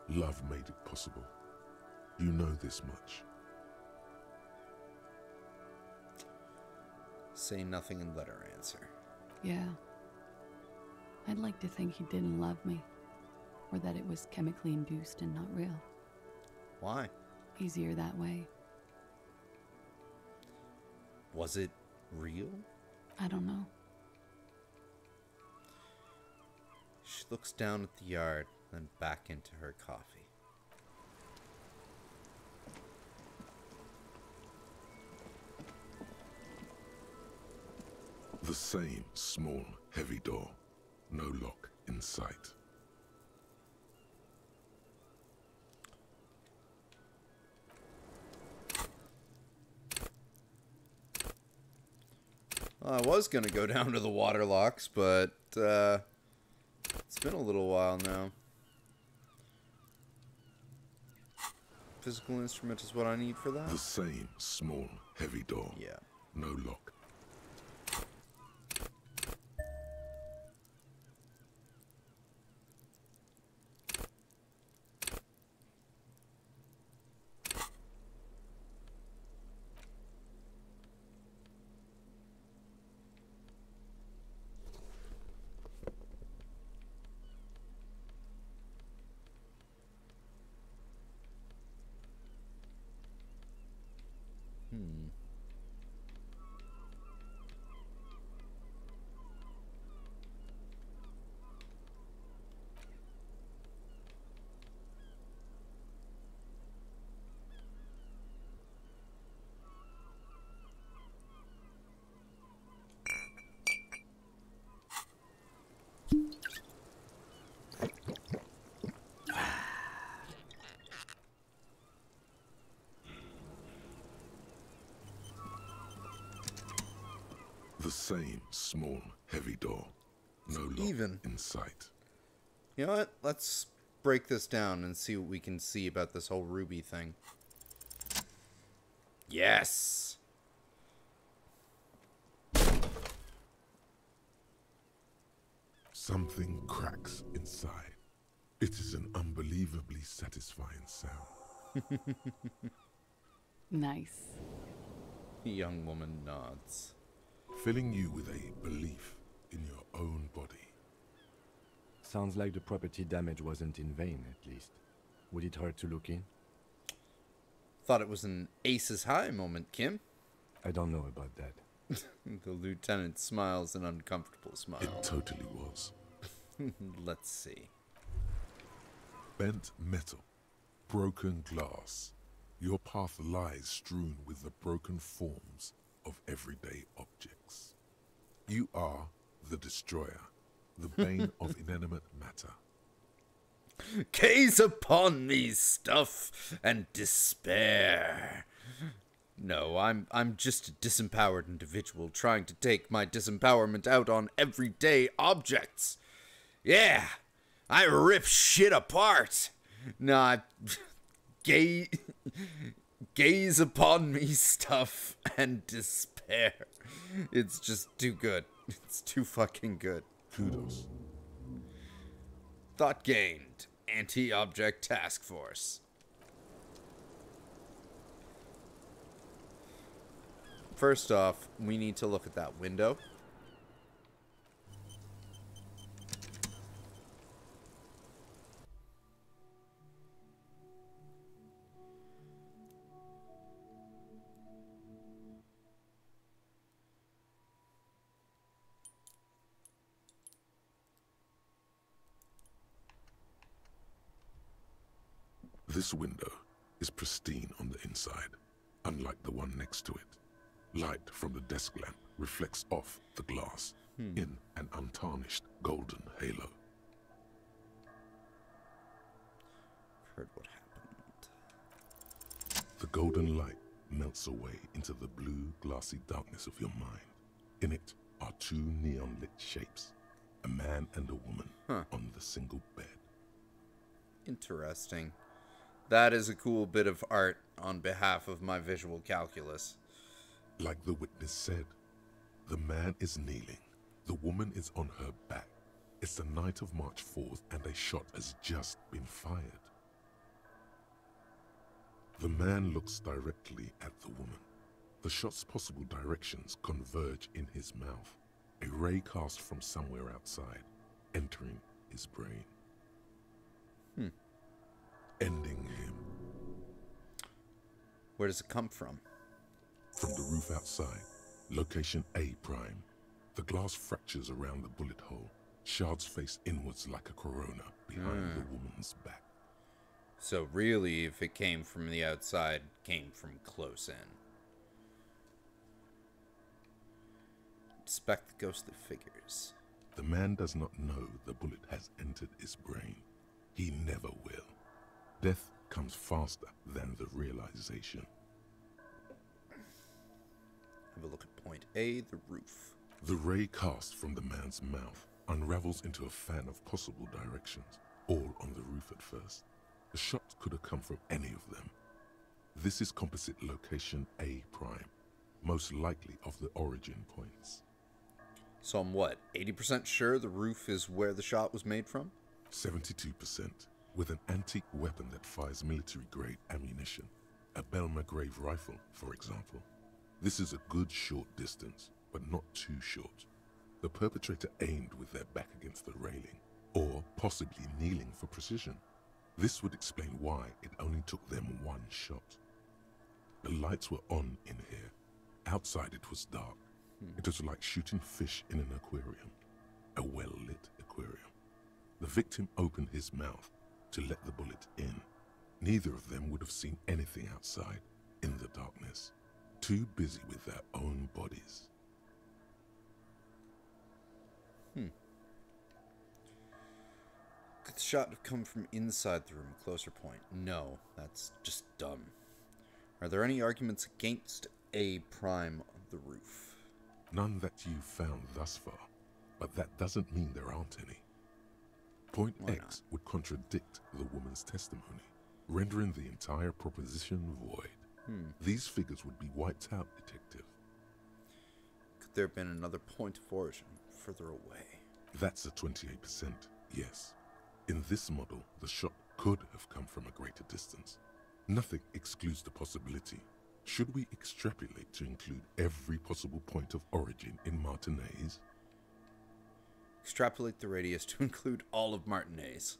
Love made it possible. You know this much. Say nothing and let her answer. Yeah. I'd like to think he didn't love me. Or that it was chemically induced and not real. Why? Easier that way. Was it real? I don't know. She looks down at the yard, then back into her coffee. The same small, heavy door. No lock in sight. Well, I was gonna go down to the water locks, but it's been a little while now. Physical instrument is what I need for that? The same small, heavy door. Yeah. No lock. The same small, heavy door. No lock even. in sight. You know what? Let's break this down and see what we can see about this whole ruby thing. Yes! Something cracks inside. It is an unbelievably satisfying sound. Nice. The young woman nods. Filling you with a belief in your own body. Sounds like the property damage wasn't in vain, at least. Would it hurt to look in? Thought it was an aces high moment, Kim. I don't know about that. The lieutenant smiles an uncomfortable smile. It totally was. Let's see. Bent metal. Broken glass. Your path lies strewn with the broken forms of everyday objects. You are the destroyer, the bane of inanimate matter. Gaze upon me, stuff and despair. No, I'm just a disempowered individual trying to take my disempowerment out on everyday objects. Yeah, I rip shit apart. Nah, gaze upon me, stuff and despair. It's just too good. It's too fucking good. Kudos. Thought gained. Anti-object task force. First off, we need to look at that window. This window is pristine on the inside, unlike the one next to it. Light from the desk lamp reflects off the glass in an untarnished golden halo. Heard what happened. The golden light melts away into the blue, glassy darkness of your mind. In it are two neon-lit shapes, a man and a woman on the single bed. Interesting. That is a cool bit of art on behalf of my visual calculus. Like the witness said, the man is kneeling, the woman is on her back. It's the night of March 4th and a shot has just been fired. The man looks directly at the woman. The shot's possible directions converge in his mouth, a ray cast from somewhere outside, entering his brain. Ending him. Where does it come from? From the roof outside, location A prime. The glass fractures around the bullet hole. Shards face inwards like a corona behind the woman's back. So really, if it came from the outside, it came from close in. inspect the ghostly figures. The man does not know the bullet has entered his brain. He never will. Death comes faster than the realization. Have a look at point A, the roof. The ray cast from the man's mouth unravels into a fan of possible directions, all on the roof at first. The shot could have come from any of them. This is composite location A prime, most likely of the origin points. So I'm what, 80% sure the roof is where the shot was made from? 72%, with an antique weapon that fires military-grade ammunition. A Belmagrave rifle, for example. This is a good short distance, but not too short. The perpetrator aimed with their back against the railing, or possibly kneeling for precision. This would explain why it only took them one shot. The lights were on in here. Outside it was dark. It was like shooting fish in an aquarium, a well-lit aquarium. The victim opened his mouth to let the bullet in. Neither of them would have seen anything outside in the darkness, too busy with their own bodies. Could the shot have come from inside the room, closer point? No, that's just dumb. Are there any arguments against A prime of the roof? None that you've found thus far, but that doesn't mean there aren't any. Point Why X not? would contradict the woman's testimony, rendering the entire proposition void. These figures would be wiped out, detective. Could there have been another point of origin further away? That's a 28%, yes. In this model, the shot could have come from a greater distance. Nothing excludes the possibility. Should we extrapolate to include every possible point of origin in Martinez? Extrapolate the radius to include all of Martinez.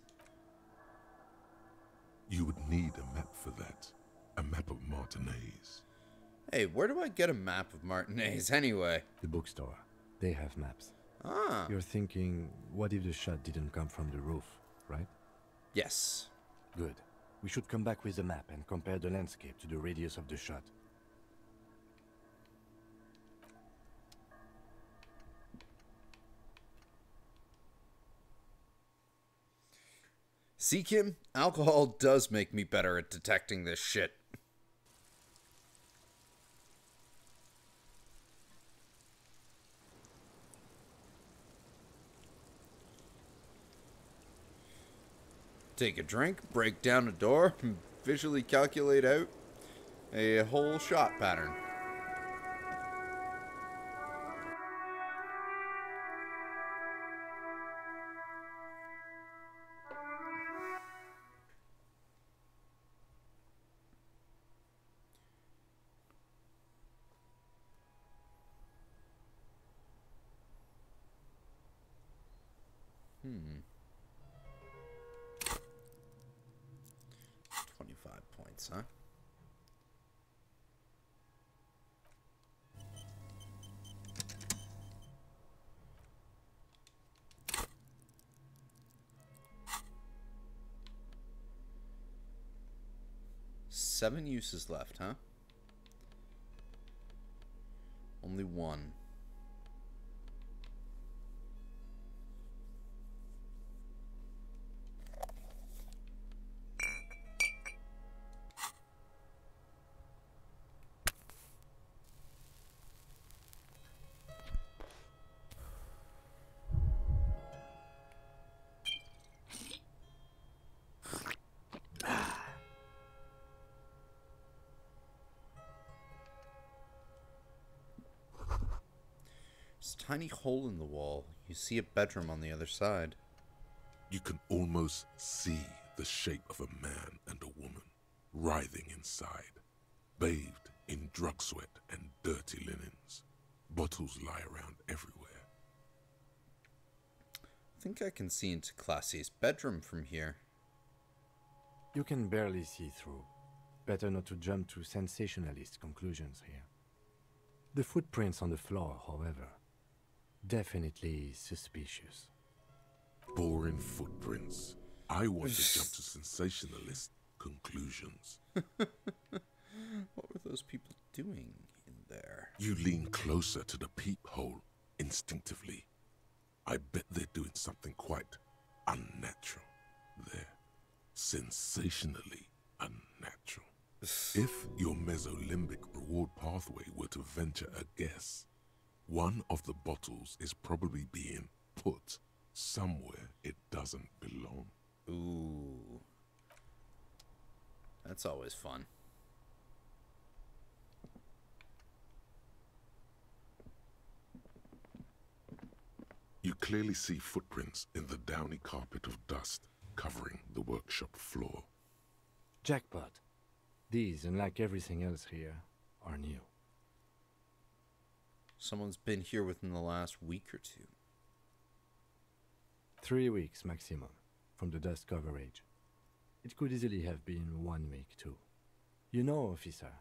You would need a map for that. A map of Martinez. Hey, where do I get a map of Martinez anyway? The bookstore. They have maps. Ah, You're thinking, what if the shot didn't come from the roof, right? yes. Good. We should come back with the map and compare the landscape to the radius of the shot. See, Kim? Alcohol does make me better at detecting this shit. Take a drink, break down a door, and visually calculate out a whole shot pattern. Hmm. 25 points, huh? Seven uses left, huh? Only one. There's a tiny hole in the wall. You see a bedroom on the other side. You can almost see the shape of a man and a woman writhing inside, bathed in drug sweat and dirty linens. Bottles lie around everywhere. I think I can see into Classy's bedroom from here. You can barely see through. Better not to jump to sensationalist conclusions here. The footprints on the floor, however, definitely suspicious. Boring footprints. I want to jump to sensationalist conclusions. What were those people doing in there? You lean closer to the peephole. instinctively. I bet they're doing something quite unnatural. They're sensationally unnatural. If your mesolimbic reward pathway were to venture a guess, one of the bottles is probably being put somewhere it doesn't belong. Ooh. That's always fun. You clearly see footprints in the downy carpet of dust covering the workshop floor. Jackpot. These, unlike everything else here, are new. Someone's been here within the last week or two. 3 weeks maximum, from the dust coverage. It could easily have been 1 week too. You know, officer.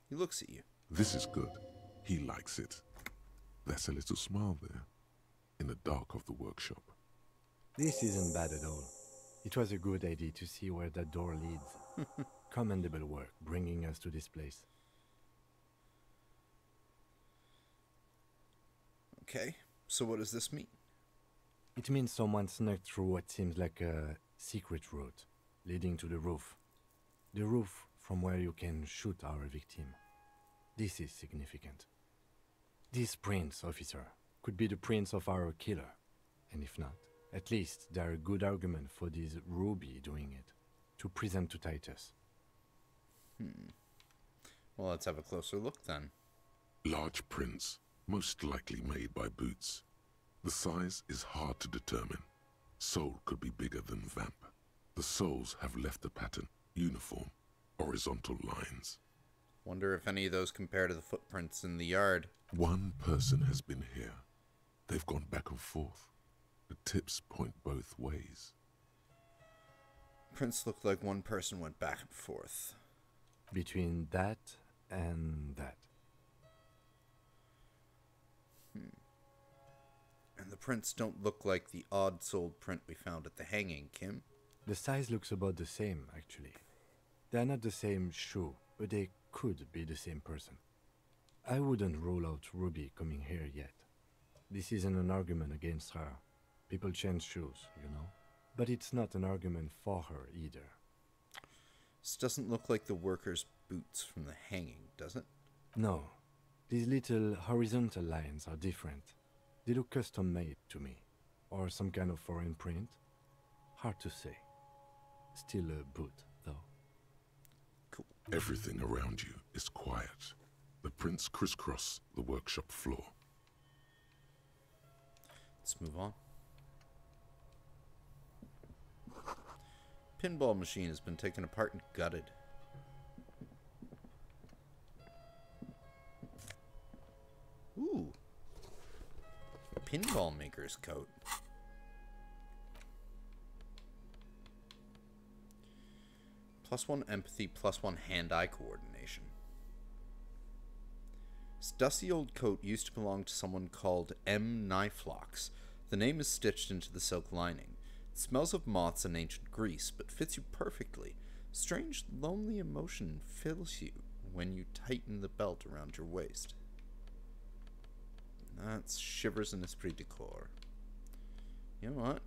He looks at you. This is good. He likes it. There's a little smile there, in the dark of the workshop. This isn't bad at all. It was a good idea to see where that door leads. Commendable work bringing us to this place. Okay, so what does this mean? It means someone snuck through what seems like a secret route leading to the roof. The roof from where you can shoot our victim. This is significant. These prints, officer, could be the prints of our killer. And if not, at least they're a good argument for this Ruby doing it, to present to Titus. Well, let's have a closer look then. Large prints, most likely made by Boots. The size is hard to determine. Sole could be bigger than Vamp. The soles have left a pattern, uniform, horizontal lines. Wonder if any of those compare to the footprints in the yard. One person has been here. They've gone back and forth. The tips point both ways. Prints look like one person went back and forth. Between that and that. And the prints don't look like the odd-soled print we found at the hanging, Kim. The size looks about the same, actually. They're not the same shoe, but they could be the same person. I wouldn't rule out Ruby coming here yet. This isn't an argument against her. People change shoes, you know? But it's not an argument for her either. This doesn't look like the workers' boots from the hanging, does it? No. These little horizontal lines are different. They look custom-made to me. Or some kind of foreign print. Hard to say. Still a boot, though. Cool. Everything around you is quiet. The prints crisscross the workshop floor. Let's move on. Pinball machine has been taken apart and gutted. Ooh. Pinball maker's coat. +1 empathy, +1 hand-eye coordination. This dusty old coat used to belong to someone called M. Niflox. The name is stitched into the silk lining. It smells of moths and ancient grease, but fits you perfectly. Strange, lonely emotion fills you when you tighten the belt around your waist. That's shivers in esprit de corps. You know what?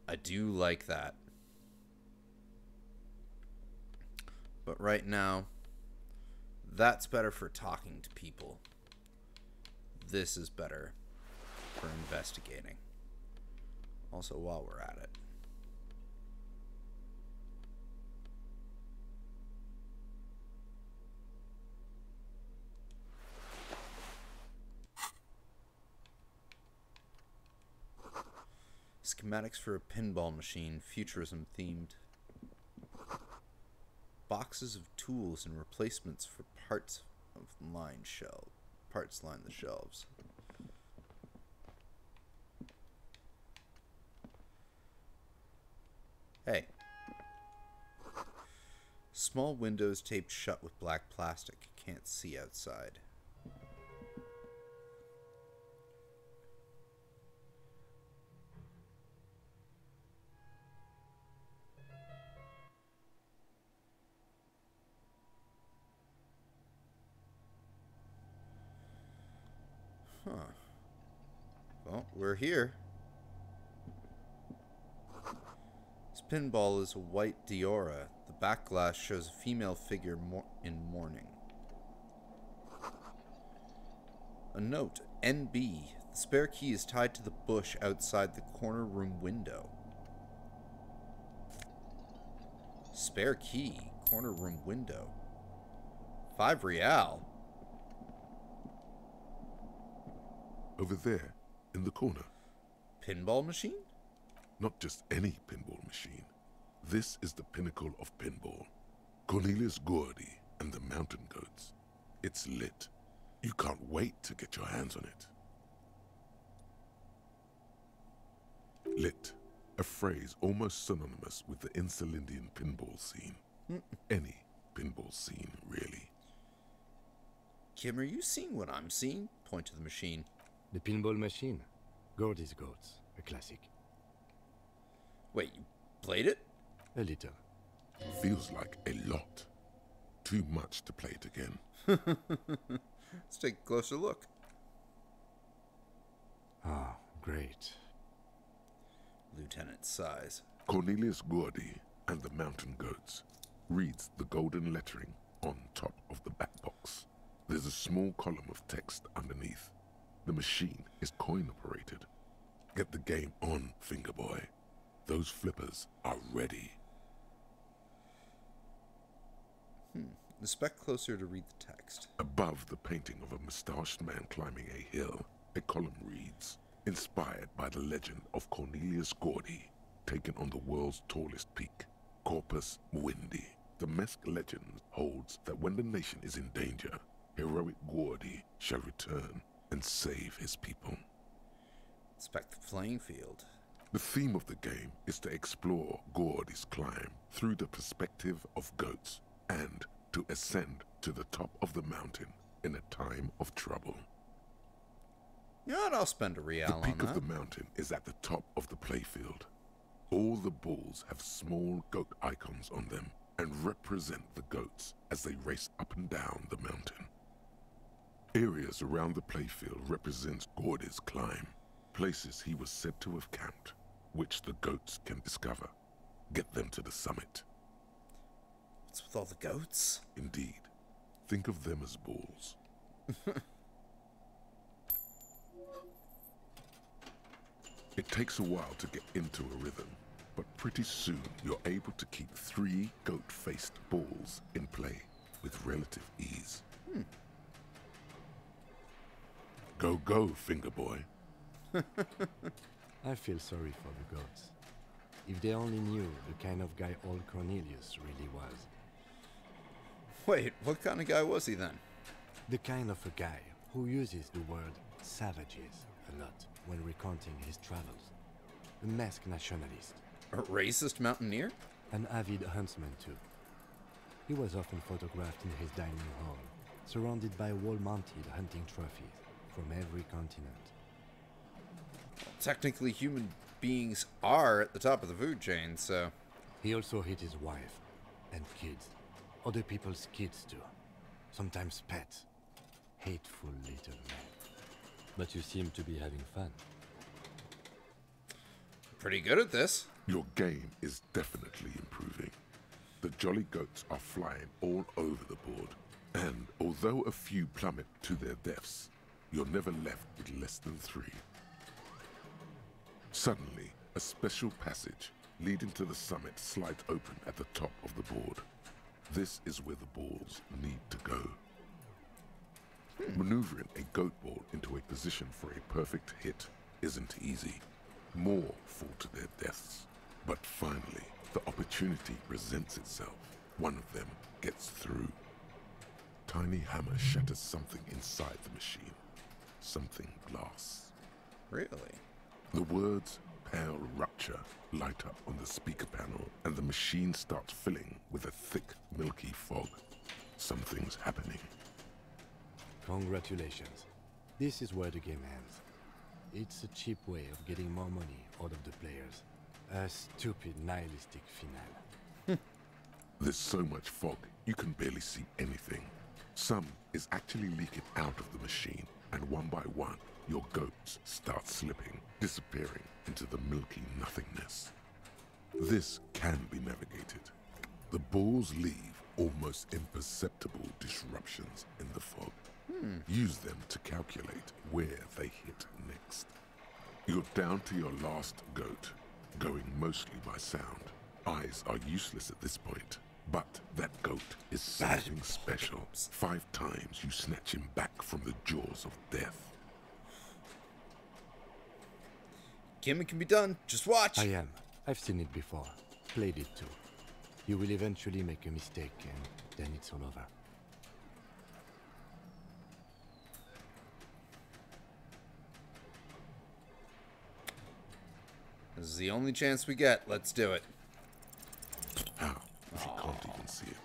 I do like that. But right now, that's better for talking to people. This is better for investigating. Also, while we're at it. Schematics for a pinball machine, futurism themed. Boxes of tools and replacements for parts line the shelves. Hey. Small windows taped shut with black plastic. You can't see outside. Huh. Well, we're here. This pinball is a white Diora. The back glass shows a female figure in mourning. A note, NB. The spare key is tied to the bush outside the corner room window. Spare key, corner room window. 5 real. Over there, in the corner. Pinball machine? Not just any pinball machine. This is the pinnacle of pinball. Cornelius Gordy and the Mountain Goats. It's lit. You can't wait to get your hands on it. Lit. A phrase almost synonymous with the Insulindian pinball scene. Any pinball scene, really. Kim, are you seeing what I'm seeing? Point to the machine. The pinball machine. Gordy's Goats. A classic. Wait, you played it? A little. Feels like a lot. Too much to play it again. Let's take a closer look. Ah, great. Lieutenant sighs. Cornelius Gordy and the Mountain Goats reads the golden lettering on top of the back box. There's a small column of text underneath. The machine is coin operated. Get the game on, Fingerboy. Those flippers are ready. Inspect closer to read the text. Above the painting of a mustached man climbing a hill, a column reads, inspired by the legend of Cornelius Gordy, taken on the world's tallest peak, Corpus Muindi. The Mesk legend holds that when the nation is in danger, heroic Gordy shall return and save his people. Inspect the playing field. The theme of the game is to explore Gordy's climb through the perspective of goats and to ascend to the top of the mountain in a time of trouble. You know what? I'll spend a real on The peak that. of the mountain is at the top of the playfield. All the balls have small goat icons on them and represent the goats as they race up and down the mountain. Areas around the playfield represents Gordy's climb, places he was said to have camped, which the goats can discover. Get them to the summit. What's with all the goats? Indeed. Think of them as balls. It takes a while to get into a rhythm, but pretty soon you're able to keep 3 goat-faced balls in play with relative ease. Go, go, Fingerboy. I feel sorry for the goats. If they only knew the kind of guy old Cornelius really was. Wait, what kind of guy was he then? The kind of a guy who uses the word savages a lot when recounting his travels. A masked nationalist. A racist mountaineer? An avid huntsman too. He was often photographed in his dining hall, surrounded by wall-mounted hunting trophies from every continent. Technically, human beings are at the top of the food chain, so... He also hit his wife and kids. Other people's kids too. Sometimes pets. Hateful little man. But you seem to be having fun. Pretty good at this. Your game is definitely improving. The jolly goats are flying all over the board, and although a few plummet to their deaths, you're never left with less than 3. Suddenly, a special passage leading to the summit slides open at the top of the board. This is where the balls need to go. Maneuvering a goat ball into a position for a perfect hit isn't easy. More fall to their deaths. But finally, the opportunity presents itself. One of them gets through. Tiny hammer shatters something inside the machine. Something glass. Really? The words "pale rupture" light up on the speaker panel, and the machine starts filling with a thick, milky fog. Something's happening. Congratulations. This is where the game ends. It's a cheap way of getting more money out of the players. A stupid, nihilistic finale. There's so much fog, you can barely see anything. Some is actually leaking out of the machine, and one by one, your goats start slipping, disappearing into the milky nothingness. This can be navigated. The balls leave almost imperceptible disruptions in the fog. Use them to calculate where they hit next. You're down to your last goat, going mostly by sound. Eyes are useless at this point, but that goat is something special. 5 times you snatch him back from the jaws of death. Kim, it can be done. Just watch. I am. I've seen it before. Played it too. You will eventually make a mistake, and then it's all over. This is the only chance we get. Let's do it. How, if you can't even see it?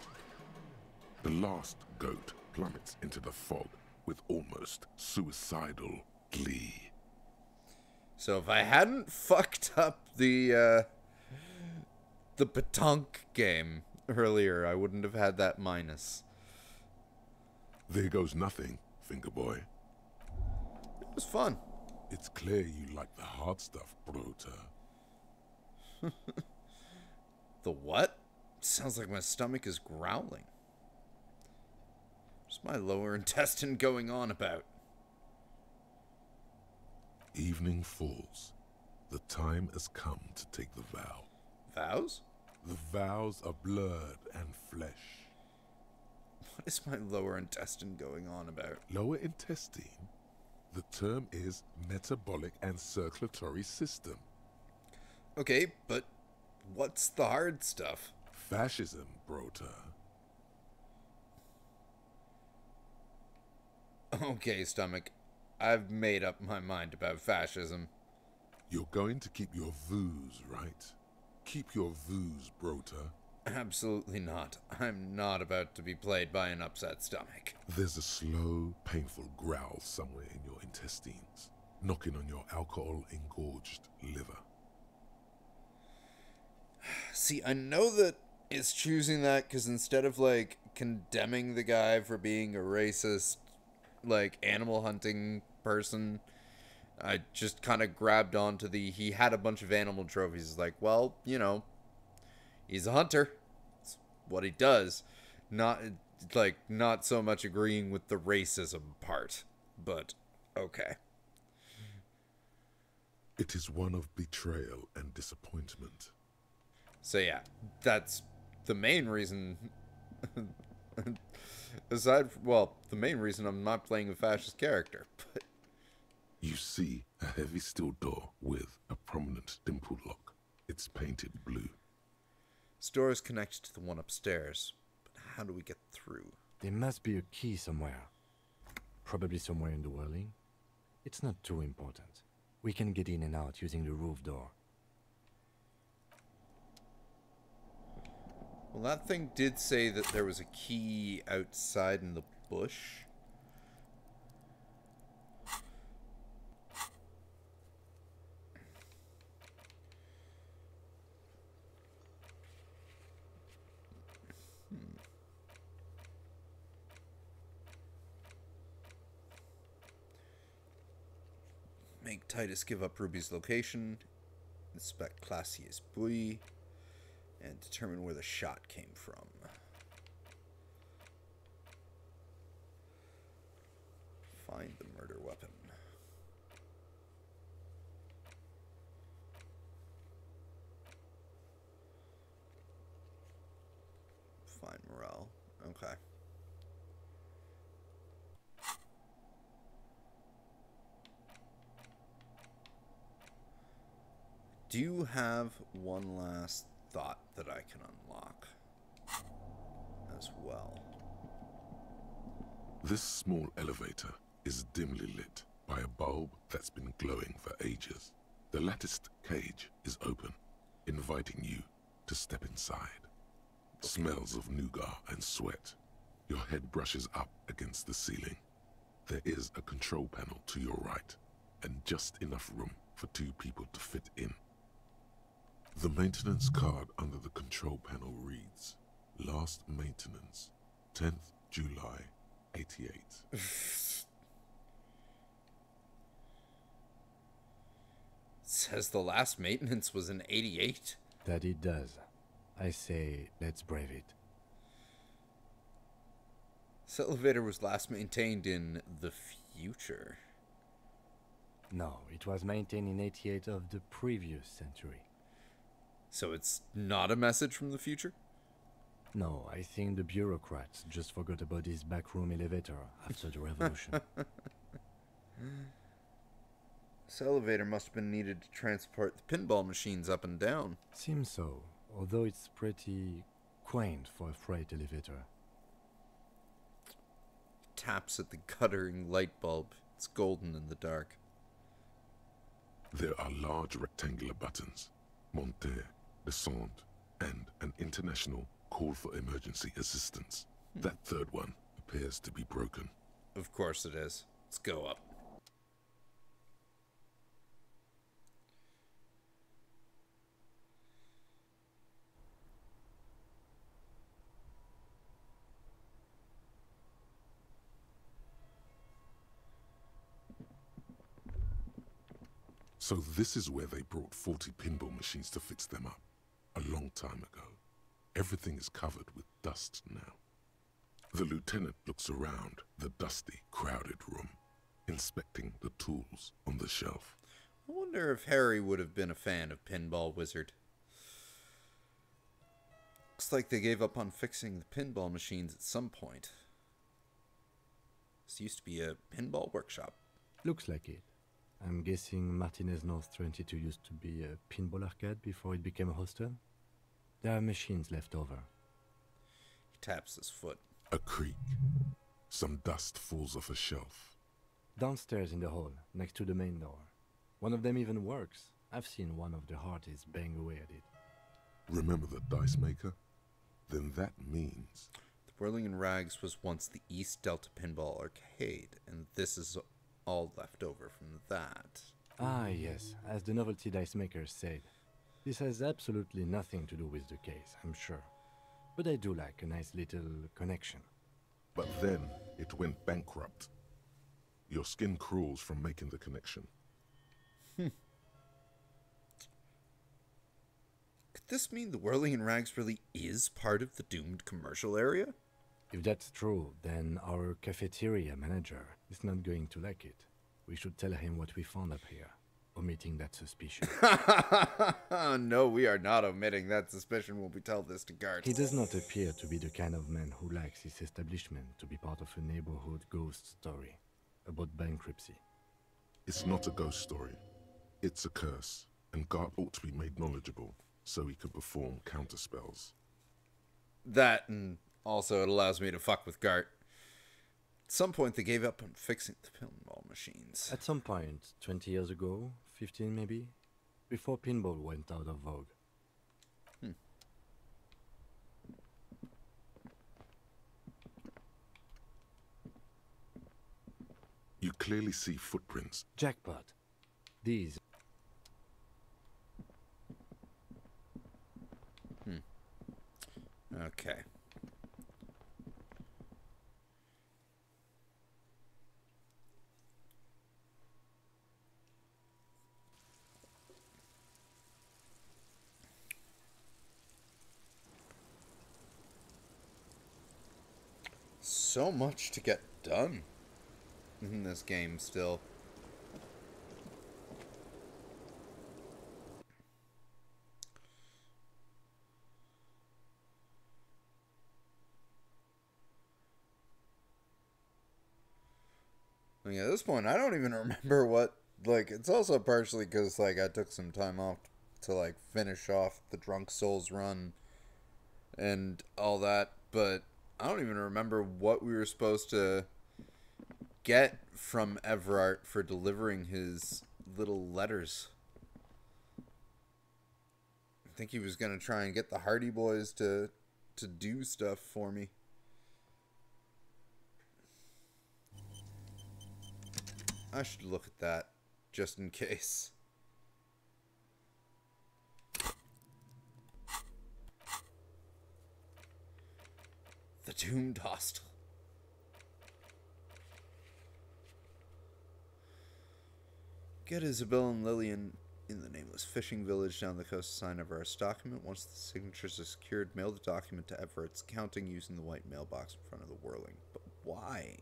The last goat plummets into the fog with almost suicidal glee. So if I hadn't fucked up the petanque game earlier, I wouldn't have had that minus. There goes nothing, finger boy. It was fun. It's clear you like the hard stuff, Brota. The what? Sounds like my stomach is growling. What's my lower intestine going on about? Evening falls. The time has come to take the vow. Vows? The vows are blood and flesh. What is my lower intestine going on about? Lower intestine? The term is metabolic and circulatory system. Okay, but what's the hard stuff? Fascism, Brota. Okay, stomach. I've made up my mind about fascism. You're going to keep your views, right? Keep your views, Brota. Absolutely not. I'm not about to be played by an upset stomach. There's a slow, painful growl somewhere in your intestines, knocking on your alcohol-engorged liver. See, I know that it's choosing that because instead of, like, condemning the guy for being a racist, like, animal hunting person, I just kind of grabbed onto he had a bunch of animal trophies. It's like, well, you know, he's a hunter. It's what he does. Not so much agreeing with the racism part, but okay. It is one of betrayal and disappointment. So yeah, that's the main reason. The main reason I'm not playing a fascist character. But You see a heavy steel door with a prominent dimple lock. It's painted blue. this door is connected to the one upstairs, but how do we get through? There must be a key somewhere. Probably somewhere in the whirling. It's not too important. We can get in and out using the roof door. Well, that thing did say that there was a key outside in the bush. Make Titus give up Ruby's location. Inspect Classier's buoy. And determine where the shot came from. Find the murder weapon. Find morale. Okay. Do you have one last thought that I can unlock as well? This small elevator is dimly lit by a bulb that's been glowing for ages. The latticed cage is open, inviting you to step inside. Smells of nougat and sweat. Your head brushes up against the ceiling. There is a control panel to your right, and just enough room for 2 people to fit in. The maintenance card under the control panel reads, Last maintenance, 10th July, 88. says the last maintenance was in 88. That it does. I say, let's brave it. This elevator was last maintained in the future. No, it was maintained in 88 of the previous century. So it's not a message from the future? No, I think the bureaucrats just forgot about this backroom elevator after the revolution. This elevator must have been needed to transport the pinball machines up and down. Seems so, although it's pretty quaint for a freight elevator. Taps at the guttering light bulb. It's golden in the dark. There are large rectangular buttons, monter, descend, and an international call for emergency assistance. That third one appears to be broken. Of course it is. Let's go up. So this is where they brought 40 pinball machines to fix them up, a long time ago. Everything is covered with dust now. The lieutenant looks around the dusty, crowded room, inspecting the tools on the shelf. I wonder if Harry would have been a fan of Pinball Wizard. Looks like they gave up on fixing the pinball machines at some point. This used to be a pinball workshop. Looks like it. I'm guessing Martinez North 22 used to be a pinball arcade before it became a hostel. There are machines left over. He taps his foot. A creak. Some dust falls off a shelf. Downstairs in the hall, next to the main door. One of them even works. I've seen one of the hearties bang away at it. Remember the dice maker? Then that means... The Whirling in Rags was once the East Delta Pinball Arcade, and this is all left over from that. Ah, yes, as the novelty dice makers said. This has absolutely nothing to do with the case, I'm sure. But I do like a nice little connection. But then it went bankrupt. Your skin crawls from making the connection. Could this mean the Whirling in Rags really is part of the doomed commercial area? If that's true, then our cafeteria manager is not going to like it. We should tell him what we found up here, omitting that suspicion. No, we are not omitting that suspicion when we tell this to guards. He does not appear to be the kind of man who likes his establishment to be part of a neighborhood ghost story about bankruptcy. It's not a ghost story. It's a curse, and Gart ought to be made knowledgeable so he can perform counterspells. That, and also it allows me to fuck with Gart. At some point they gave up on fixing the pinball machines. At some point, 20 years ago, 15 maybe, before pinball went out of vogue. You clearly see footprints. Jackpot. These. Okay. So much to get done in this game still. Like at this point, I don't even remember what, like, it's also partially because, like, I took some time off to, like, finish off the Drunk Souls run and all that, but I don't even remember what we were supposed to get from Everart for delivering his little letters. I think he was going to try and get the Hardy Boys to do stuff for me. I should look at that, just in case. The Doomed Hostel. Get Isabel and Lillian in the nameless fishing village down the coast, sign Everett's document. Once the signatures are secured, mail the document to Everett's accounting using the white mailbox in front of the whirling. But why?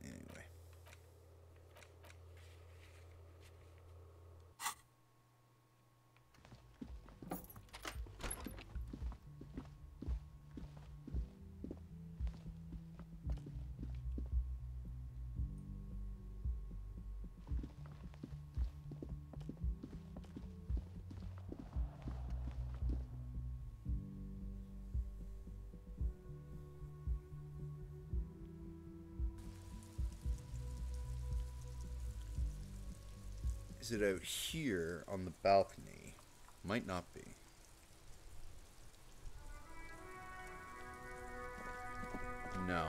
Anyway. Is it out here on the balcony? Might not be. No.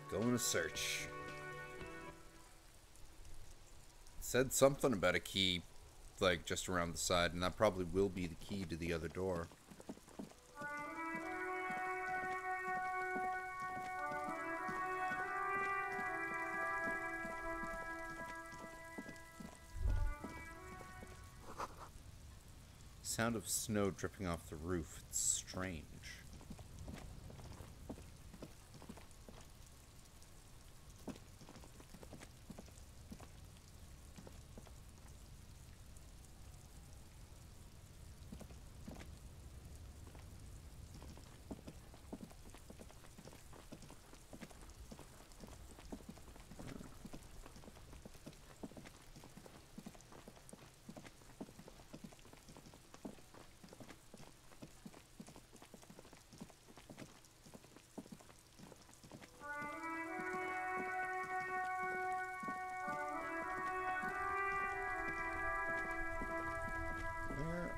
Going to search. It said something about a key, like, just around the side, and that probably will be the key to the other door. Sound of snow dripping off the roof. It's strange.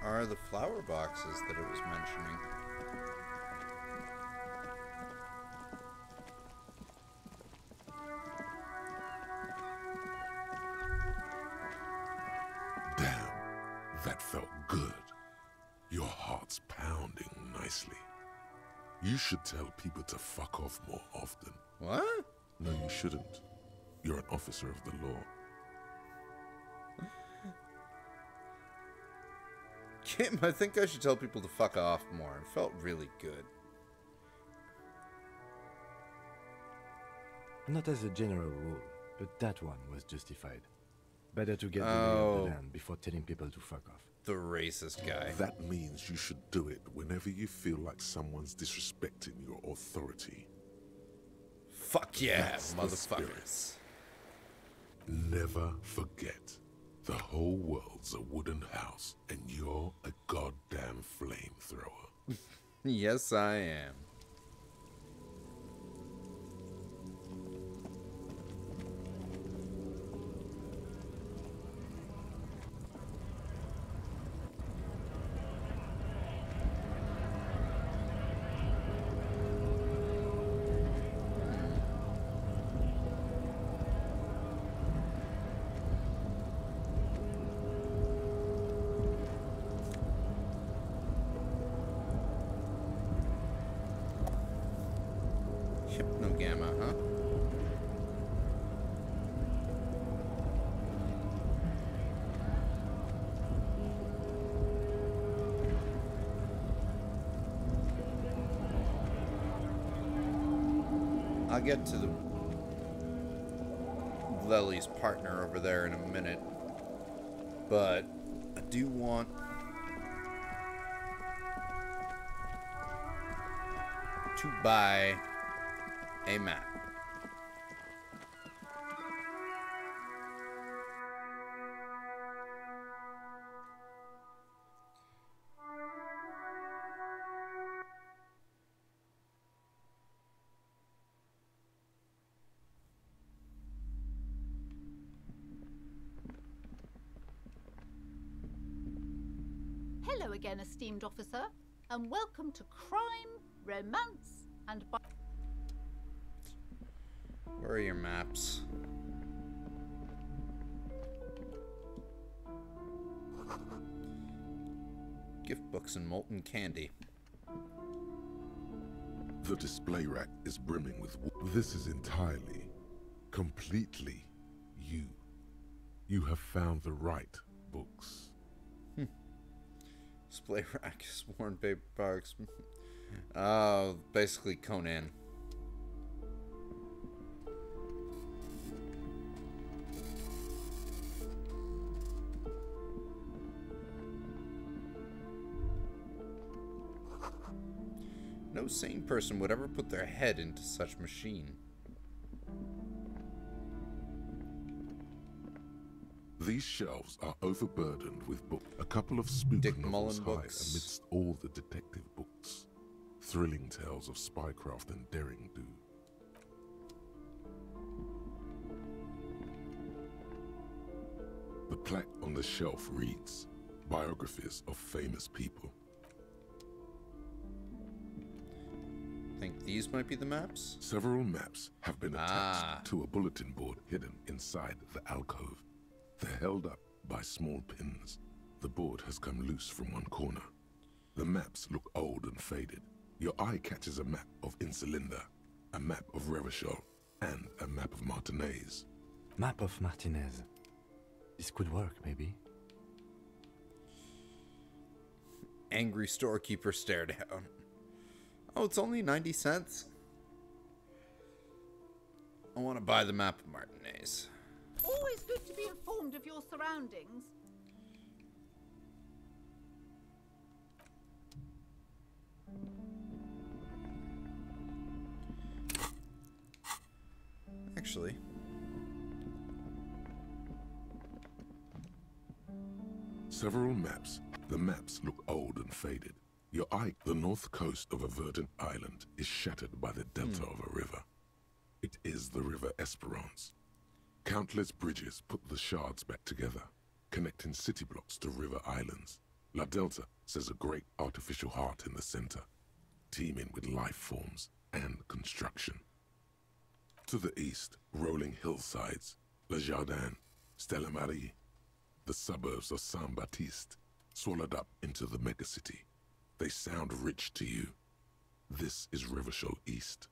Are the flower boxes that it was mentioning? Damn, that felt good. Your heart's pounding nicely. You should tell people to fuck off more often. What? No, you shouldn't. You're an officer of the law. Kim, I think I should tell people to fuck off more. It felt really good. Not as a general rule, but that one was justified. Better to get the lay of the land before telling people to fuck off. The racist guy. That means you should do it whenever you feel like someone's disrespecting your authority. Fuck yeah, That's the motherfuckers. Never forget, the whole world's a wooden house, and you're a goddamn flamethrower. Yes, I am. I'll get to the Lely's partner over there in a minute, but I do want to buy a map. Hello again, esteemed officer, and welcome to Crime, Romance, and... Where are your maps? Gift books and molten candy. The display rack is brimming with... This is entirely, completely you. You have found the right books. Display rack, worn paper box. Basically Conan. No sane person would ever put their head into such machine. These shelves are overburdened with books. A couple of spook Dick novels Mullen hide books. amidst all the detective books. Thrilling tales of spycraft and daring do. The plaque on the shelf reads, biographies of famous people. Think these might be the maps? Several maps have been attached to a bulletin board hidden inside the alcove. They're held up by small pins. The board has come loose from one corner. The maps look old and faded. Your eye catches a map of Insulinda, a map of Revachol, and a map of Martinez. Map of Martinez. This could work, maybe. Angry storekeeper stare down. Oh, it's only 90 cents? I want to buy the map of Martinez. Always good to be informed of your surroundings. Actually, Several maps. The maps look old and faded. Your eye, the north coast of a verdant island, is shattered by the delta of a river. It is the River Esperance. Countless bridges put the shards back together, connecting city blocks to river islands. La Delta says a great artificial heart in the center, teeming with life forms and construction. To the east, rolling hillsides, Le Jardin, Stella Marie, the suburbs of Saint-Baptiste, swallowed up into the megacity. They sound rich to you. This is Revachol East.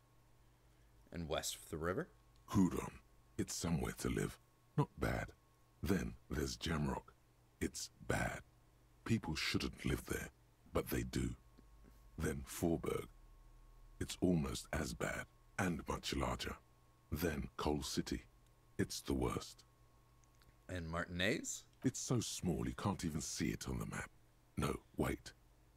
and west of the river. Hudon. It's somewhere to live. Not bad. Then there's Jamrock. It's bad. People shouldn't live there, but they do. Then Forberg. It's almost as bad, and much larger. Then Coal City. It's the worst. And Martinez? It's so small you can't even see it on the map. No, wait.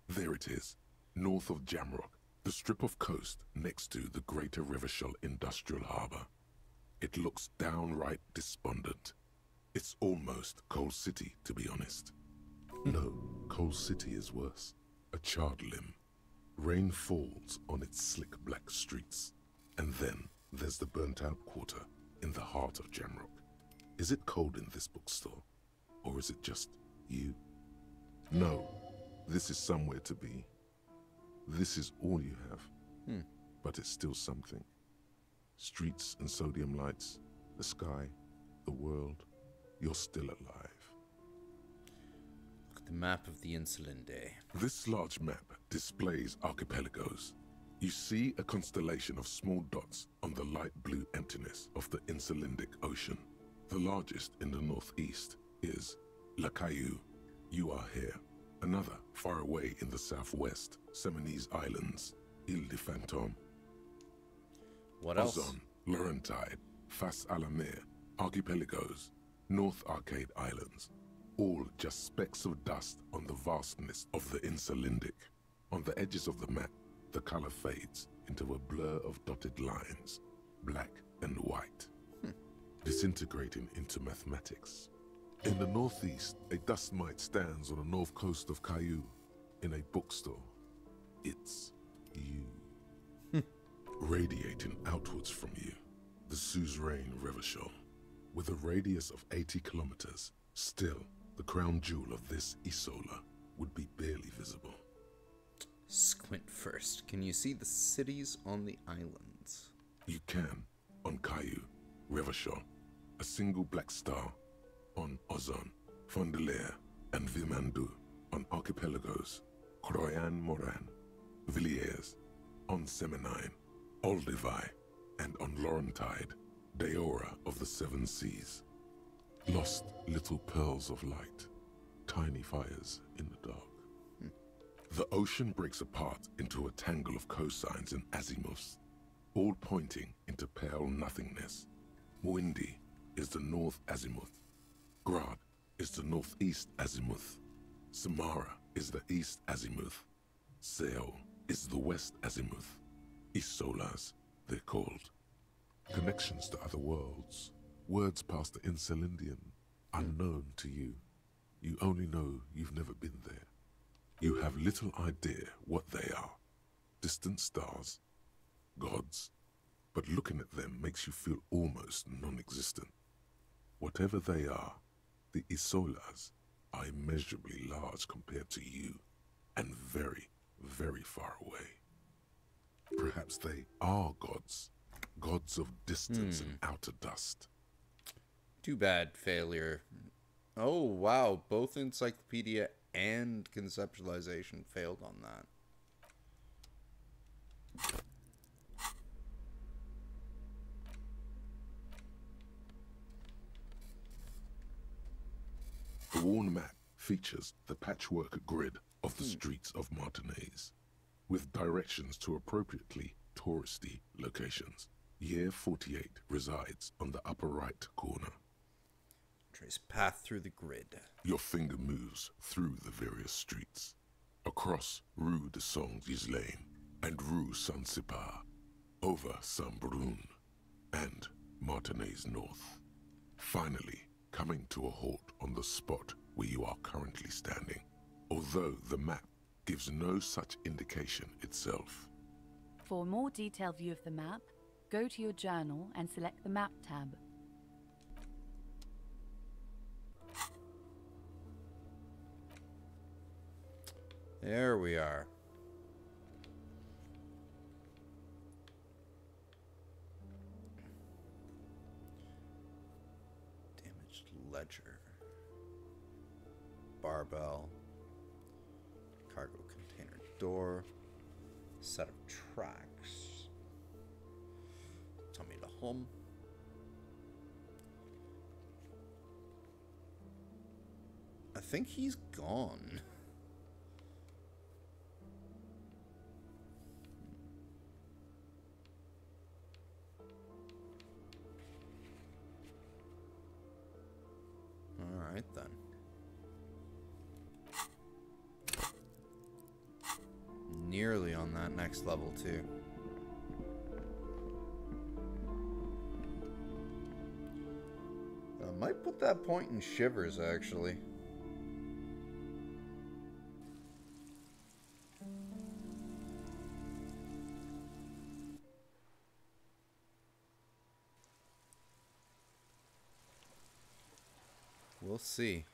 There it is. North of Jamrock. The strip of coast next to the Greater Revachol Industrial Harbour. It looks downright despondent. It's almost Coal City, to be honest. No, Coal City is worse. A charred limb. Rain falls on its slick black streets. And then there's the burnt-out quarter in the heart of Jamrock. Is it cold in this bookstore? Or is it just you? No, this is somewhere to be. This is all you have. But it's still something. Streets and sodium lights, the sky, the world. You're still alive. Look at the map of the Insulinde. This large map displays archipelagos. You see a constellation of small dots on the light blue emptiness of the Insulindic Ocean. The largest in the northeast is La Caillou. You are here. Another, far away in the southwest, Seminese Islands, Ile de Fantôme. What else? Ozon, Laurentide, Fas Alamir, Archipelagos, North Arcade Islands. All just specks of dust on the vastness of the Insulindic. On the edges of the map, the color fades into a blur of dotted lines, black and white, disintegrating into mathematics. In the northeast, a dust mite stands on the north coast of Caillou. In a bookstore, it's you. Radiating outwards from you, the suzerain Revachol. With a radius of 80 kilometers, still, the crown jewel of this Isola would be barely visible. Squint first. Can you see the cities on the islands? You can, on Caillou, Revachol, a single black star, on Ozon, Fondelier, and Vilmandu, on Archipelagos, Croyan Moran, Villiers, on Semenine, Olduvai, and on Laurentide, Deora of the Seven Seas. Lost little pearls of light, tiny fires in the dark. The ocean breaks apart into a tangle of cosines and azimuths, all pointing into pale nothingness. Muindi is the north azimuth. Grad is the northeast azimuth. Samara is the east azimuth. Seol is the west azimuth. Isolas, they're called. Connections to other worlds. Words past the Insulindian, unknown to you. You only know you've never been there. You have little idea what they are. Distant stars, gods, but looking at them makes you feel almost non-existent. Whatever they are, the Isolas are immeasurably large compared to you, and very, very far away. Perhaps they are gods, gods of distance and outer dust. Too bad, failure. Oh, wow. Both encyclopedia and conceptualization failed on that. The worn map features the patchwork grid of the streets of Martinez, with directions to appropriately touristy locations. Year 48 resides on the upper right corner. Trace path through the grid. Your finger moves through the various streets, across Rue de Saint-Ghislain and Rue Saint-Sipar, over Saint-Brun and Martinez North, finally coming to a halt on the spot where you are currently standing, although the map gives no such indication itself. For a more detailed view of the map, go to your journal and select the Map tab. There we are. Damaged ledger. Barbell. Cargo container door. Set of tracks. Tell me to home. I think he's gone. Alright then. Nearly on that next level too. I might put that point in shivers actually. We'll see.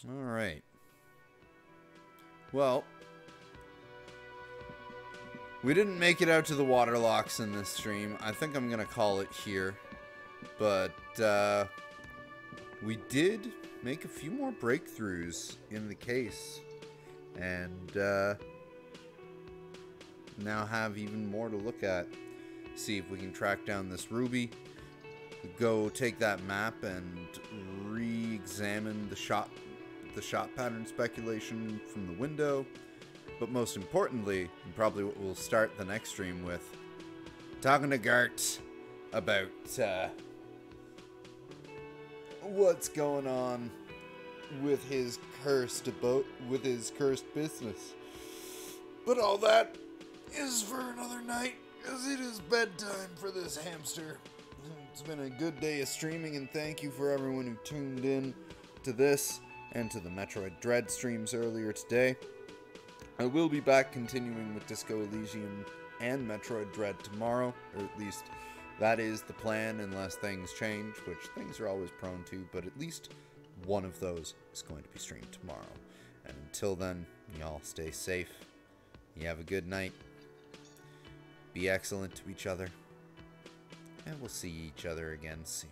All right. Well, we didn't make it out to the water locks in this stream. I think I'm gonna call it here. But we did make a few more breakthroughs in the case. And now have even more to look at. See if we can track down this ruby. Go take that map and re-examine the shot pattern speculation from the window. But most importantly, and probably what we'll start the next stream with, talking to Gart about what's going on with his cursed business. But all that is for another night, as it is bedtime for this hamster. It's been a good day of streaming, and thank you for everyone who tuned in to this and to the Metroid Dread streams earlier today. I will be back continuing with Disco Elysium and Metroid Dread tomorrow, or at least that is the plan, unless things change, which things are always prone to, but at least one of those is going to be streamed tomorrow. And until then, y'all stay safe. You have a good night. Be excellent to each other. And we'll see each other again soon.